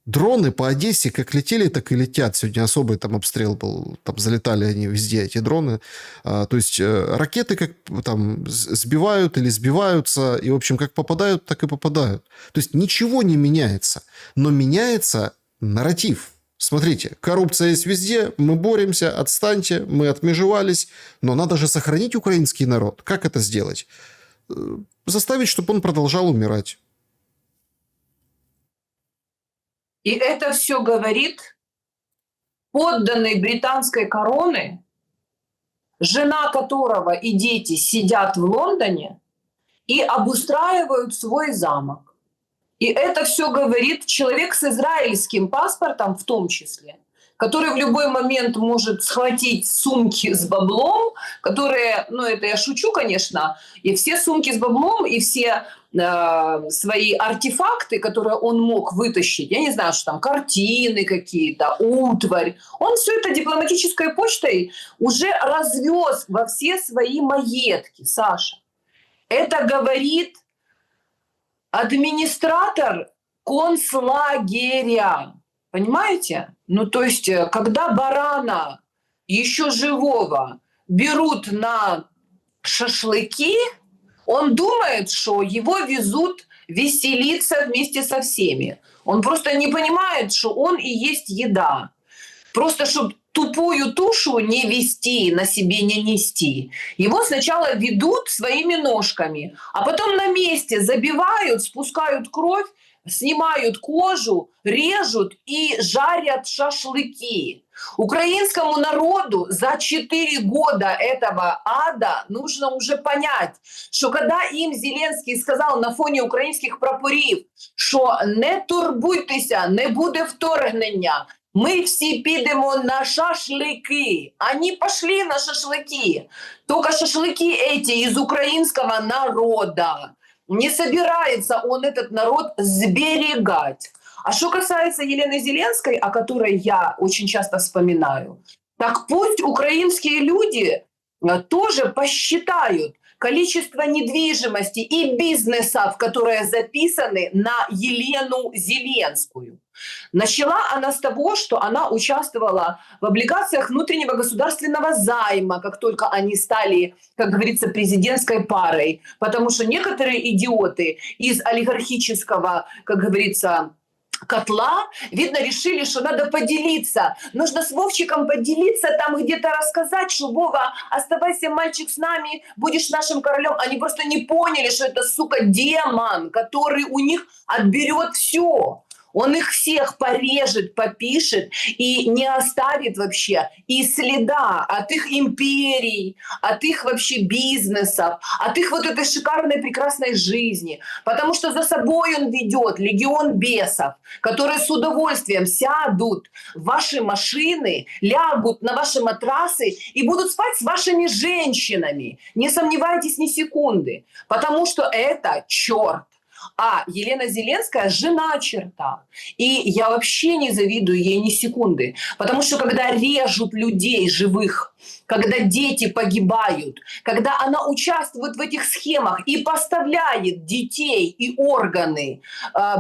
Дроны по Одессе как летели, так и летят. Сегодня особый там обстрел был. Там залетали они везде, эти дроны. То есть ракеты как там сбивают или сбиваются. И, в общем, как попадают, так и попадают. То есть ничего не меняется. Но меняется нарратив. Смотрите, коррупция есть везде, мы боремся, отстаньте, мы отмежевались. Но надо же сохранить украинский народ. Как это сделать? Заставить, чтобы он продолжал умирать. И это все говорит подданный британской короны, жена которого и дети сидят в Лондоне и обустраивают свой замок. И это все говорит человек с израильским паспортом в том числе, который в любой момент может схватить сумки с баблом, которые, ну это я шучу, конечно, и все сумки с баблом, и все свои артефакты, которые он мог вытащить, я не знаю, что там, картины какие-то, утварь, он все это дипломатической почтой уже развез во все свои маетки, Саша. Это говорит администратор концлагеря. Понимаете? Ну, то есть, когда барана еще живого берут на шашлыки, он думает, что его везут веселиться вместе со всеми. Он просто не понимает, что он и есть еда. Просто чтобы тупую тушу не вести, на себе не нести. Его сначала ведут своими ножками, а потом на месте забивают, спускают кровь, снимают кожу, режут и жарят шашлыки. Украинскому народу за 4 года этого ада нужно уже понять, що когда им Зеленский сказал на фоні українських прапорів, що не турбуйтеся, не буде вторгнення, мы все підемо на шашлыки. Они пошли на шашлыки. Только шашлыки эти из украинского народа. Не собирается он этот народ сберегать. А что касается Елены Зеленской, о которой я очень часто вспоминаю, так пусть украинские люди тоже посчитают количество недвижимости и бизнесов, которые записаны на Елену Зеленскую. Начала она с того, что она участвовала в облигациях внутреннего государственного займа, как только они стали, как говорится, президентской парой. Потому что некоторые идиоты из олигархического, как говорится, котла, видно, решили, что надо поделиться. Нужно с Вовчиком поделиться, там где-то рассказать, что Вова, оставайся, мальчик, с нами, будешь нашим королем. Они просто не поняли, что это, сука, демон, который у них отберет все. Он их всех порежет, попишет и не оставит вообще и следа от их империй, от их вообще бизнесов, от их вот этой шикарной прекрасной жизни. Потому что за собой он ведет легион бесов, которые с удовольствием сядут в ваши машины, лягут на ваши матрасы и будут спать с вашими женщинами. Не сомневайтесь ни секунды, потому что это черт. А Елена Зеленская – жена черта. И я вообще не завидую ей ни секунды. Потому что когда режут людей живых, когда дети погибают, когда она участвует в этих схемах и поставляет детей и органы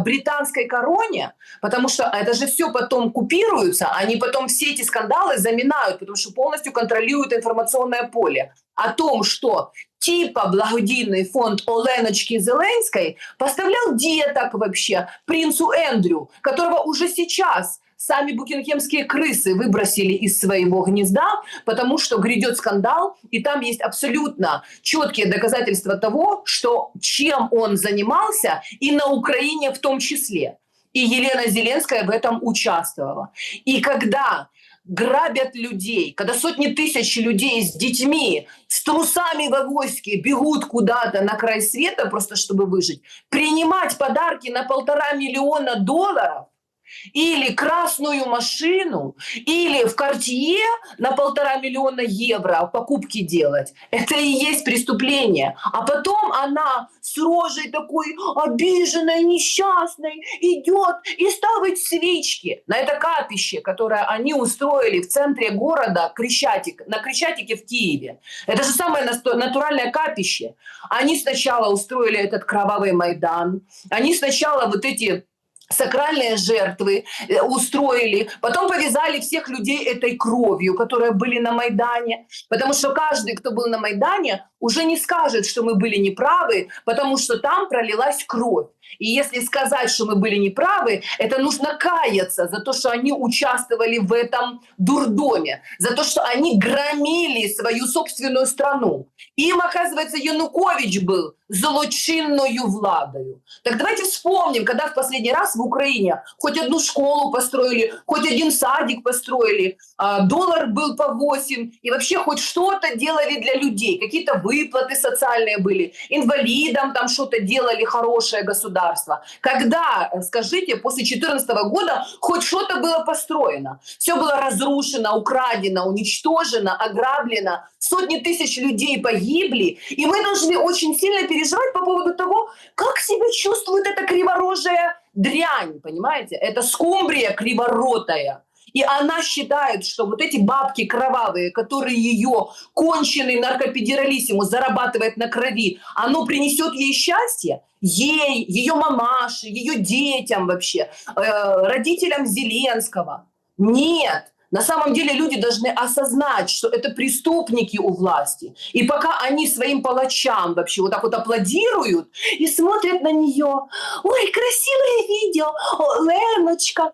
британской короне, потому что это же все потом купируется, они потом все эти скандалы заминают, потому что полностью контролируют информационное поле о том, что типа благодійний фонд Оленочки Зеленской поставлял деток вообще принцу Эндрю, которого уже сейчас сами букингемские крысы выбросили из своего гнезда, потому что грядет скандал, и там есть абсолютно четкие доказательства того, что чем он занимался, и на Украине в том числе. И Елена Зеленская в этом участвовала. И когда грабят людей, когда сотни тысяч людей с детьми, с трусами в авоське бегут куда-то на край света, просто чтобы выжить, принимать подарки на $1,5 миллиона, или красную машину, или в Cartier на $1,5 миллиона покупки делать. Это и есть преступление. А потом она с рожей такой обиженной, несчастной идет и ставит свечки на это капище, которое они устроили в центре города, Крещатик, на Крещатике в Киеве. Это же самое натуральное капище. Они сначала устроили этот кровавый Майдан, они сначала вот эти сакральные жертвы устроили, потом повязали всех людей этой кровью, которые были на Майдане, потому что каждый, кто был на Майдане, уже не скажет, что мы были неправы, потому что там пролилась кровь. И если сказать, что мы были неправы, это нужно каяться за то, что они участвовали в этом дурдоме, за то, что они громили свою собственную страну. Им, оказывается, Янукович был злочинною владою. Так давайте вспомним, когда в последний раз в Украине хоть одну школу построили, хоть один садик построили, доллар был по 8, и вообще хоть что-то делали для людей, какие-то выплаты социальные были, инвалидам там что-то делали хорошее государство. Когда, скажите, после 2014 года хоть что-то было построено? Все было разрушено, украдено, уничтожено, ограблено, сотни тысяч людей погибли, и мы должны очень сильно переживать по поводу того, как себя чувствует эта криворожая дрянь, понимаете? Это скумбрия криворотая. И она считает, что вот эти бабки кровавые, которые ее конченый наркопедералиссимус зарабатывает на крови, оно принесет ей счастье? Ей, ее мамаше, ее детям вообще, родителям Зеленского. Нет. На самом деле люди должны осознать, что это преступники у власти. И пока они своим палачам вообще вот так вот аплодируют и смотрят на нее, ой, красивое видео, о, Леночка,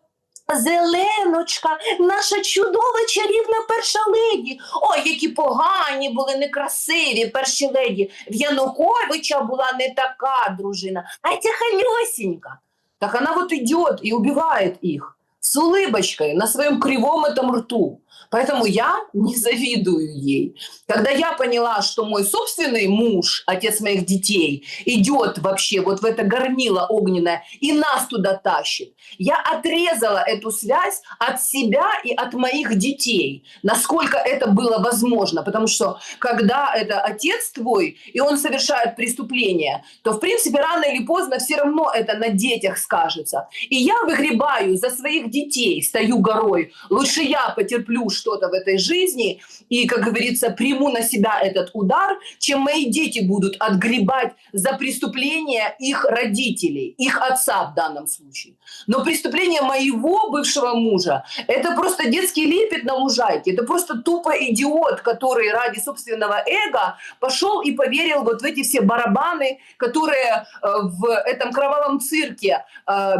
Зеленочка, наша чудова чарівна перша леді. Ой, які погані були, некрасиві перші леді. В Януковича була не така дружина, а ця халёсенька. Так она вот идет и убивает их с улыбочкой на своем кривом этом рту. Поэтому я не завидую ей. Когда я поняла, что мой собственный муж, отец моих детей, идет вообще вот в это горнило огненное и нас туда тащит, я отрезала эту связь от себя и от моих детей, насколько это было возможно. Потому что когда это отец твой, и он совершает преступление, то, в принципе, рано или поздно все равно это на детях скажется. И я выгребаю за своих детей, стою горой. Лучше я потерплю что-то в этой жизни и, как говорится, приму на себя этот удар, чем мои дети будут отгребать за преступления их родителей, их отца в данном случае. Но преступление моего бывшего мужа – это просто детский лепет на лужайке, это просто тупо идиот, который ради собственного эго пошел и поверил вот в эти все барабаны, которые в этом кровавом цирке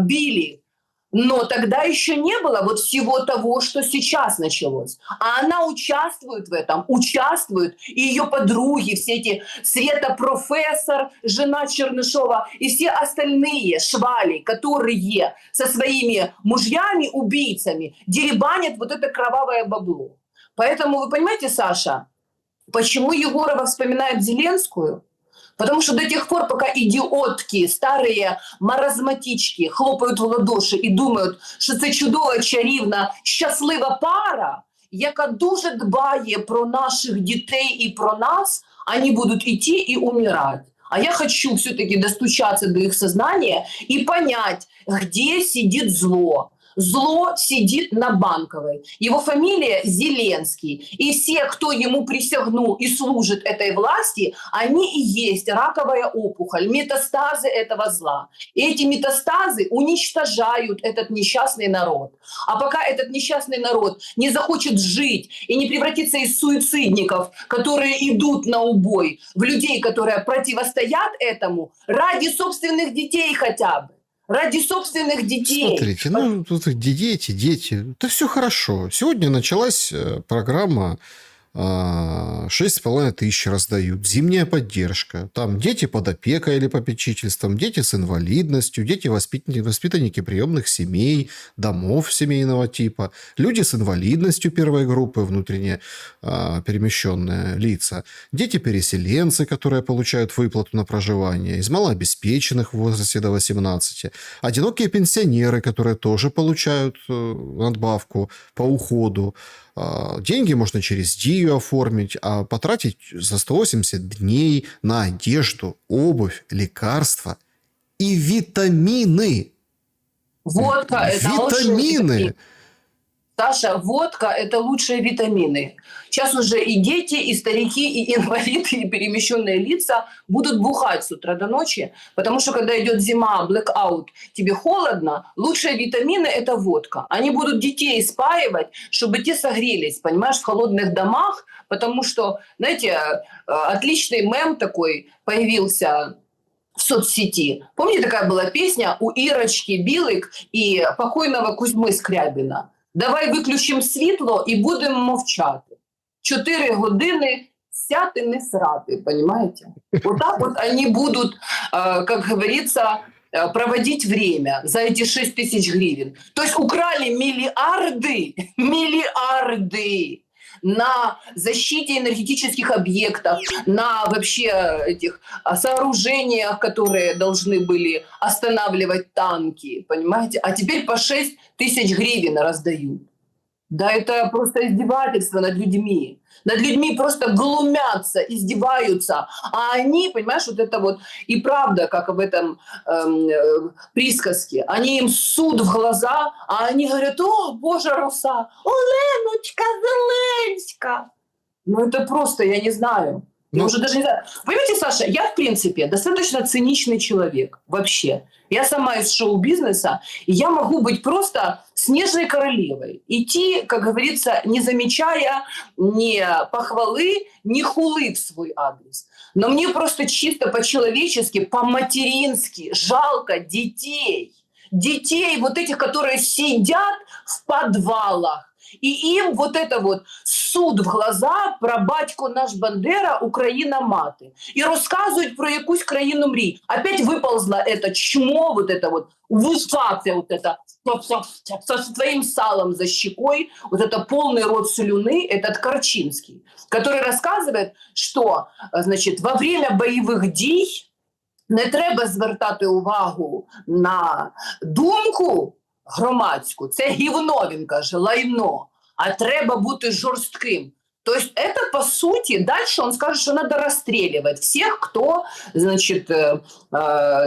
били. Но тогда еще не было вот всего того, что сейчас началось. А она участвует в этом, участвует. И ее подруги, все эти Света Профессор, жена Чернышова, и все остальные швали, которые со своими мужьями-убийцами деребанят вот это кровавое бабло. Поэтому вы понимаете, Саша, почему Егорова вспоминает Зеленскую? Потому что до тех пор, пока идиотки, старые маразматички хлопають в ладоші і думають, що це чудова, чарівна, щаслива пара, яка дуже дбає про наших дітей і про нас, они будут идти и умирать. А я хочу все-таки достучаться до их сознания и понять, где сидит зло. Зло сидит на Банковой. Его фамилия Зеленский. И все, кто ему присягнул и служит этой власти, они и есть раковая опухоль, метастазы этого зла. И эти метастазы уничтожают этот несчастный народ. А пока этот несчастный народ не захочет жить и не превратиться из суицидников, которые идут на убой, в людей, которые противостоят этому, ради собственных детей хотя бы. Ради собственных детей. Смотрите, ну, тут дети, это все хорошо. Сегодня началась программа 6,5 тысяч раздают. Зимняя поддержка. Там дети под опекой или попечительством, дети с инвалидностью, дети воспитанники приемных семей, домов семейного типа, люди с инвалидностью первой группы, внутренне перемещенные лица, дети-переселенцы, которые получают выплату на проживание, из малообеспеченных в возрасте до 18, одинокие пенсионеры, которые тоже получают надбавку по уходу. Деньги можно через ДИЮ оформить, а потратить за 180 дней на одежду, обувь, лекарства и витамины. Водка – это витамины. Саша, водка – это лучшие витамины. Сейчас уже и дети, и старики, и инвалиды, и перемещенные лица будут бухать с утра до ночи, потому что когда идет зима, блэкаут, тебе холодно, лучшие витамины – это водка. Они будут детей спаивать, чтобы те согрелись, понимаешь, в холодных домах, потому что, знаете, отличный мем такой появился в соцсети. Помните, такая была песня у Ирочки Билик и покойного Кузьмы Скрябина? Давай виключимо світло і будемо мовчати. 4 години сяти не срати, понимаете? Вот так вот они будут, как говорится, проводить время за эти 6 тысяч гривен. То есть украли миллиарды на защите энергетических объектов, на вообще этих сооружениях, которые должны были останавливать танки, понимаете? А теперь по 6 тысяч гривен раздают. Да это просто издевательство над людьми. Над людьми просто глумятся, издеваются. А они, понимаешь, вот это вот, и правда, как в этом присказке, они им суд в глаза, а они говорят: о, Боже, роса, Оленочка Зеленська. Ну это просто, я не знаю. Я Ну, уже даже не знаю. Понимаете, Саша, я, в принципе, достаточно циничный человек вообще. Я сама из шоу-бизнеса, и я могу быть просто снежной королевой. Идти, как говорится, не замечая ни похвалы, ни хулы в свой адрес. Но мне просто чисто по-человечески, по-матерински жалко детей. Детей вот этих, которые сидят в подвалах. И им вот это вот суд в глаза про батько наш Бандера, Україна мати. І розказують про якусь країну мрій. Опять выползло это чмо, вот это вот высоця, вот это со своим салом за щекой, вот это полный рот слюны, этот Корчинский, который рассказывает, что, значит, во время бойових дій не треба звертати увагу на думку громадську, це гівно, він каже, лайно, а треба бути жорстким. То есть это, по сути, дальше он скажет, что надо расстреливать всех, кто, значит,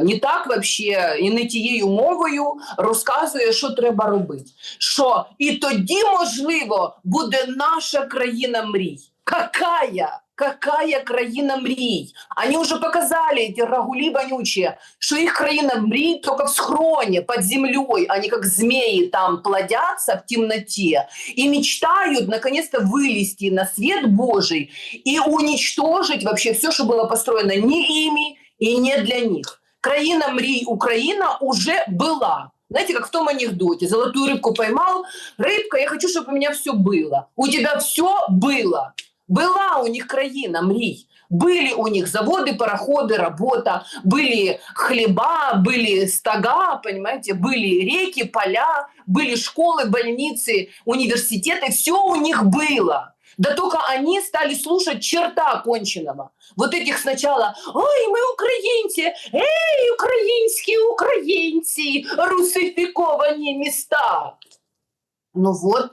не так вообще і не тією мовою розказує, що треба робити. Що і тоді, можливо, буде наша країна мрій. Какая? Какая країна мрій? Они уже показали, эти рагули вонючие, что их країна мрій только в схроне, под землей. Они как змеи там плодятся в темноте и мечтают наконец-то вылезти на свет Божий и уничтожить вообще все, что было построено не ими и не для них. Країна мрій Украина уже была. Знаете, как в том анекдоте. Золотую рыбку поймал. Рыбка, я хочу, чтобы у меня все было. У тебя все было. Была у них країна мрій. Были у них заводы, пароходы, работа, были хлеба, были стога, понимаете, были реки, поля, были школы, больницы, университеты, все у них было. Да только они стали слушать черта конченого. Вот этих сначала: ой, мы украинцы, эй, украинские украинцы, русификованные места. Ну вот,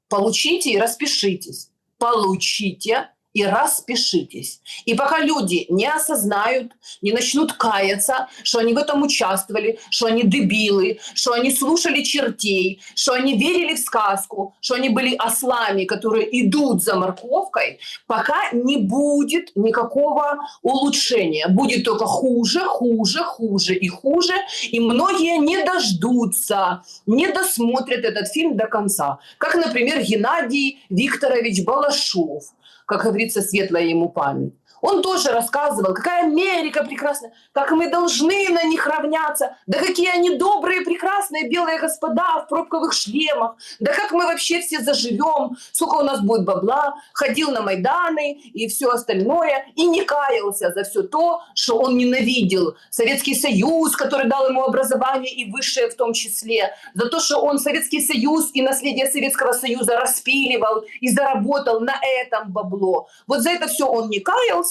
получите и распишитесь. Получите и распишитесь. И пока люди не осознают, не начнут каяться, что они в этом участвовали, что они дебилы, что они слушали чертей, что они верили в сказку, что они были ослами, которые идут за морковкой, пока не будет никакого улучшения. Будет только хуже, хуже, хуже и хуже. И многие не дождутся, не досмотрят этот фильм до конца. Как, например, Геннадий Викторович Балашов. Как говорится, светлая ему память. Он тоже рассказывал, какая Америка прекрасная, как мы должны на них равняться, да какие они добрые, прекрасные белые господа в пробковых шлемах, да как мы вообще все заживем, сколько у нас будет бабла, ходил на Майданы и все остальное, и не каялся за все то, что он ненавидел Советский Союз, который дал ему образование и высшее в том числе, за то, что он Советский Союз и наследие Советского Союза распиливал и заработал на этом бабло. Вот за это все он не каялся.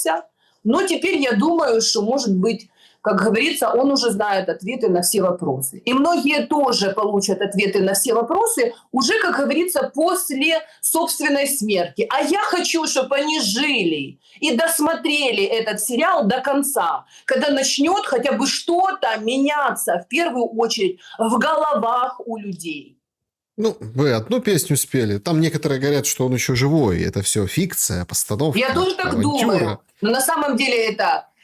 Но теперь я думаю, что, может быть, как говорится, он уже знает ответы на все вопросы. И многие тоже получат ответы на все вопросы уже, как говорится, после собственной смерти. А я хочу, чтобы они жили и досмотрели этот сериал до конца, когда начнет хотя бы что-то меняться, в первую очередь, в головах у людей. Ну, вы одну песню спели. Там некоторые говорят, что он еще живой. Это все фикция, постановка, Я тоже так авантюра. думаю. Но на самом деле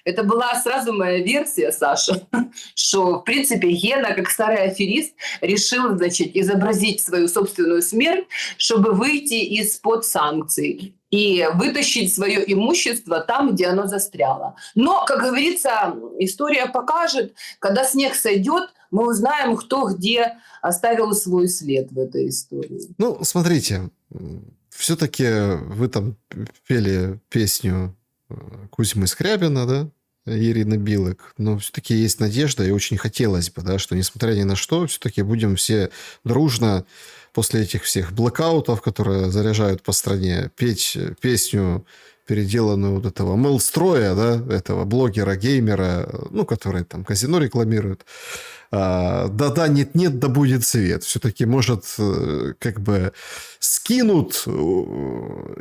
это была сразу моя версия, Саша, что, в принципе, Гена, как старый аферист, решил, значит, изобразить свою собственную смерть, чтобы выйти из-под санкций и вытащить свое имущество там, где оно застряло. Но, как говорится, история покажет, когда снег сойдет, мы узнаем, кто где оставил свой след в этой истории. Ну, смотрите, все-таки вы там пели песню Кузьмы Скрябина, да, Ирины Билык, но все-таки есть надежда, и очень хотелось бы, да, что, несмотря ни на что, все-таки будем все дружно после этих всех блэкаутов, которые заряжают по стране, петь песню переделанную вот этого Мелстроя, да, этого блогера, геймера, ну, который там казино рекламирует. Да-да, нет-нет, да будет свет. Все-таки, может, как бы скинут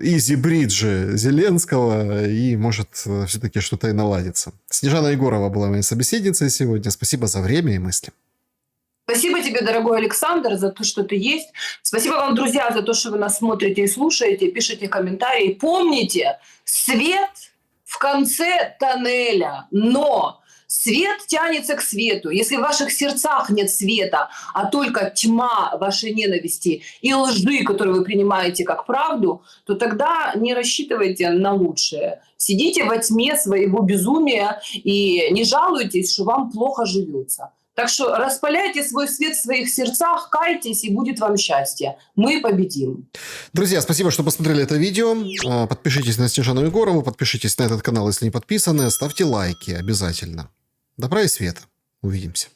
изи-бриджи Зеленского, и, может, все-таки что-то и наладится. Снежана Егорова была моей собеседницей сегодня. Спасибо за время и мысли. Спасибо тебе, дорогой Александр, за то, что ты есть. Спасибо вам, друзья, за то, что вы нас смотрите и слушаете, пишите комментарии. Помните, свет в конце тоннеля, но свет тянется к свету. Если в ваших сердцах нет света, а только тьма вашей ненависти и лжи, которую вы принимаете как правду, то тогда не рассчитывайте на лучшее. Сидите во тьме своего безумия и не жалуйтесь, что вам плохо живется. Так что распаляйте свой свет в своих сердцах, кайтесь, и будет вам счастье. Мы победим. Друзья, спасибо, что посмотрели это видео. Подпишитесь на Снежану Егорову, подпишитесь на этот канал, если не подписаны. Ставьте лайки обязательно. Добра и света. Увидимся.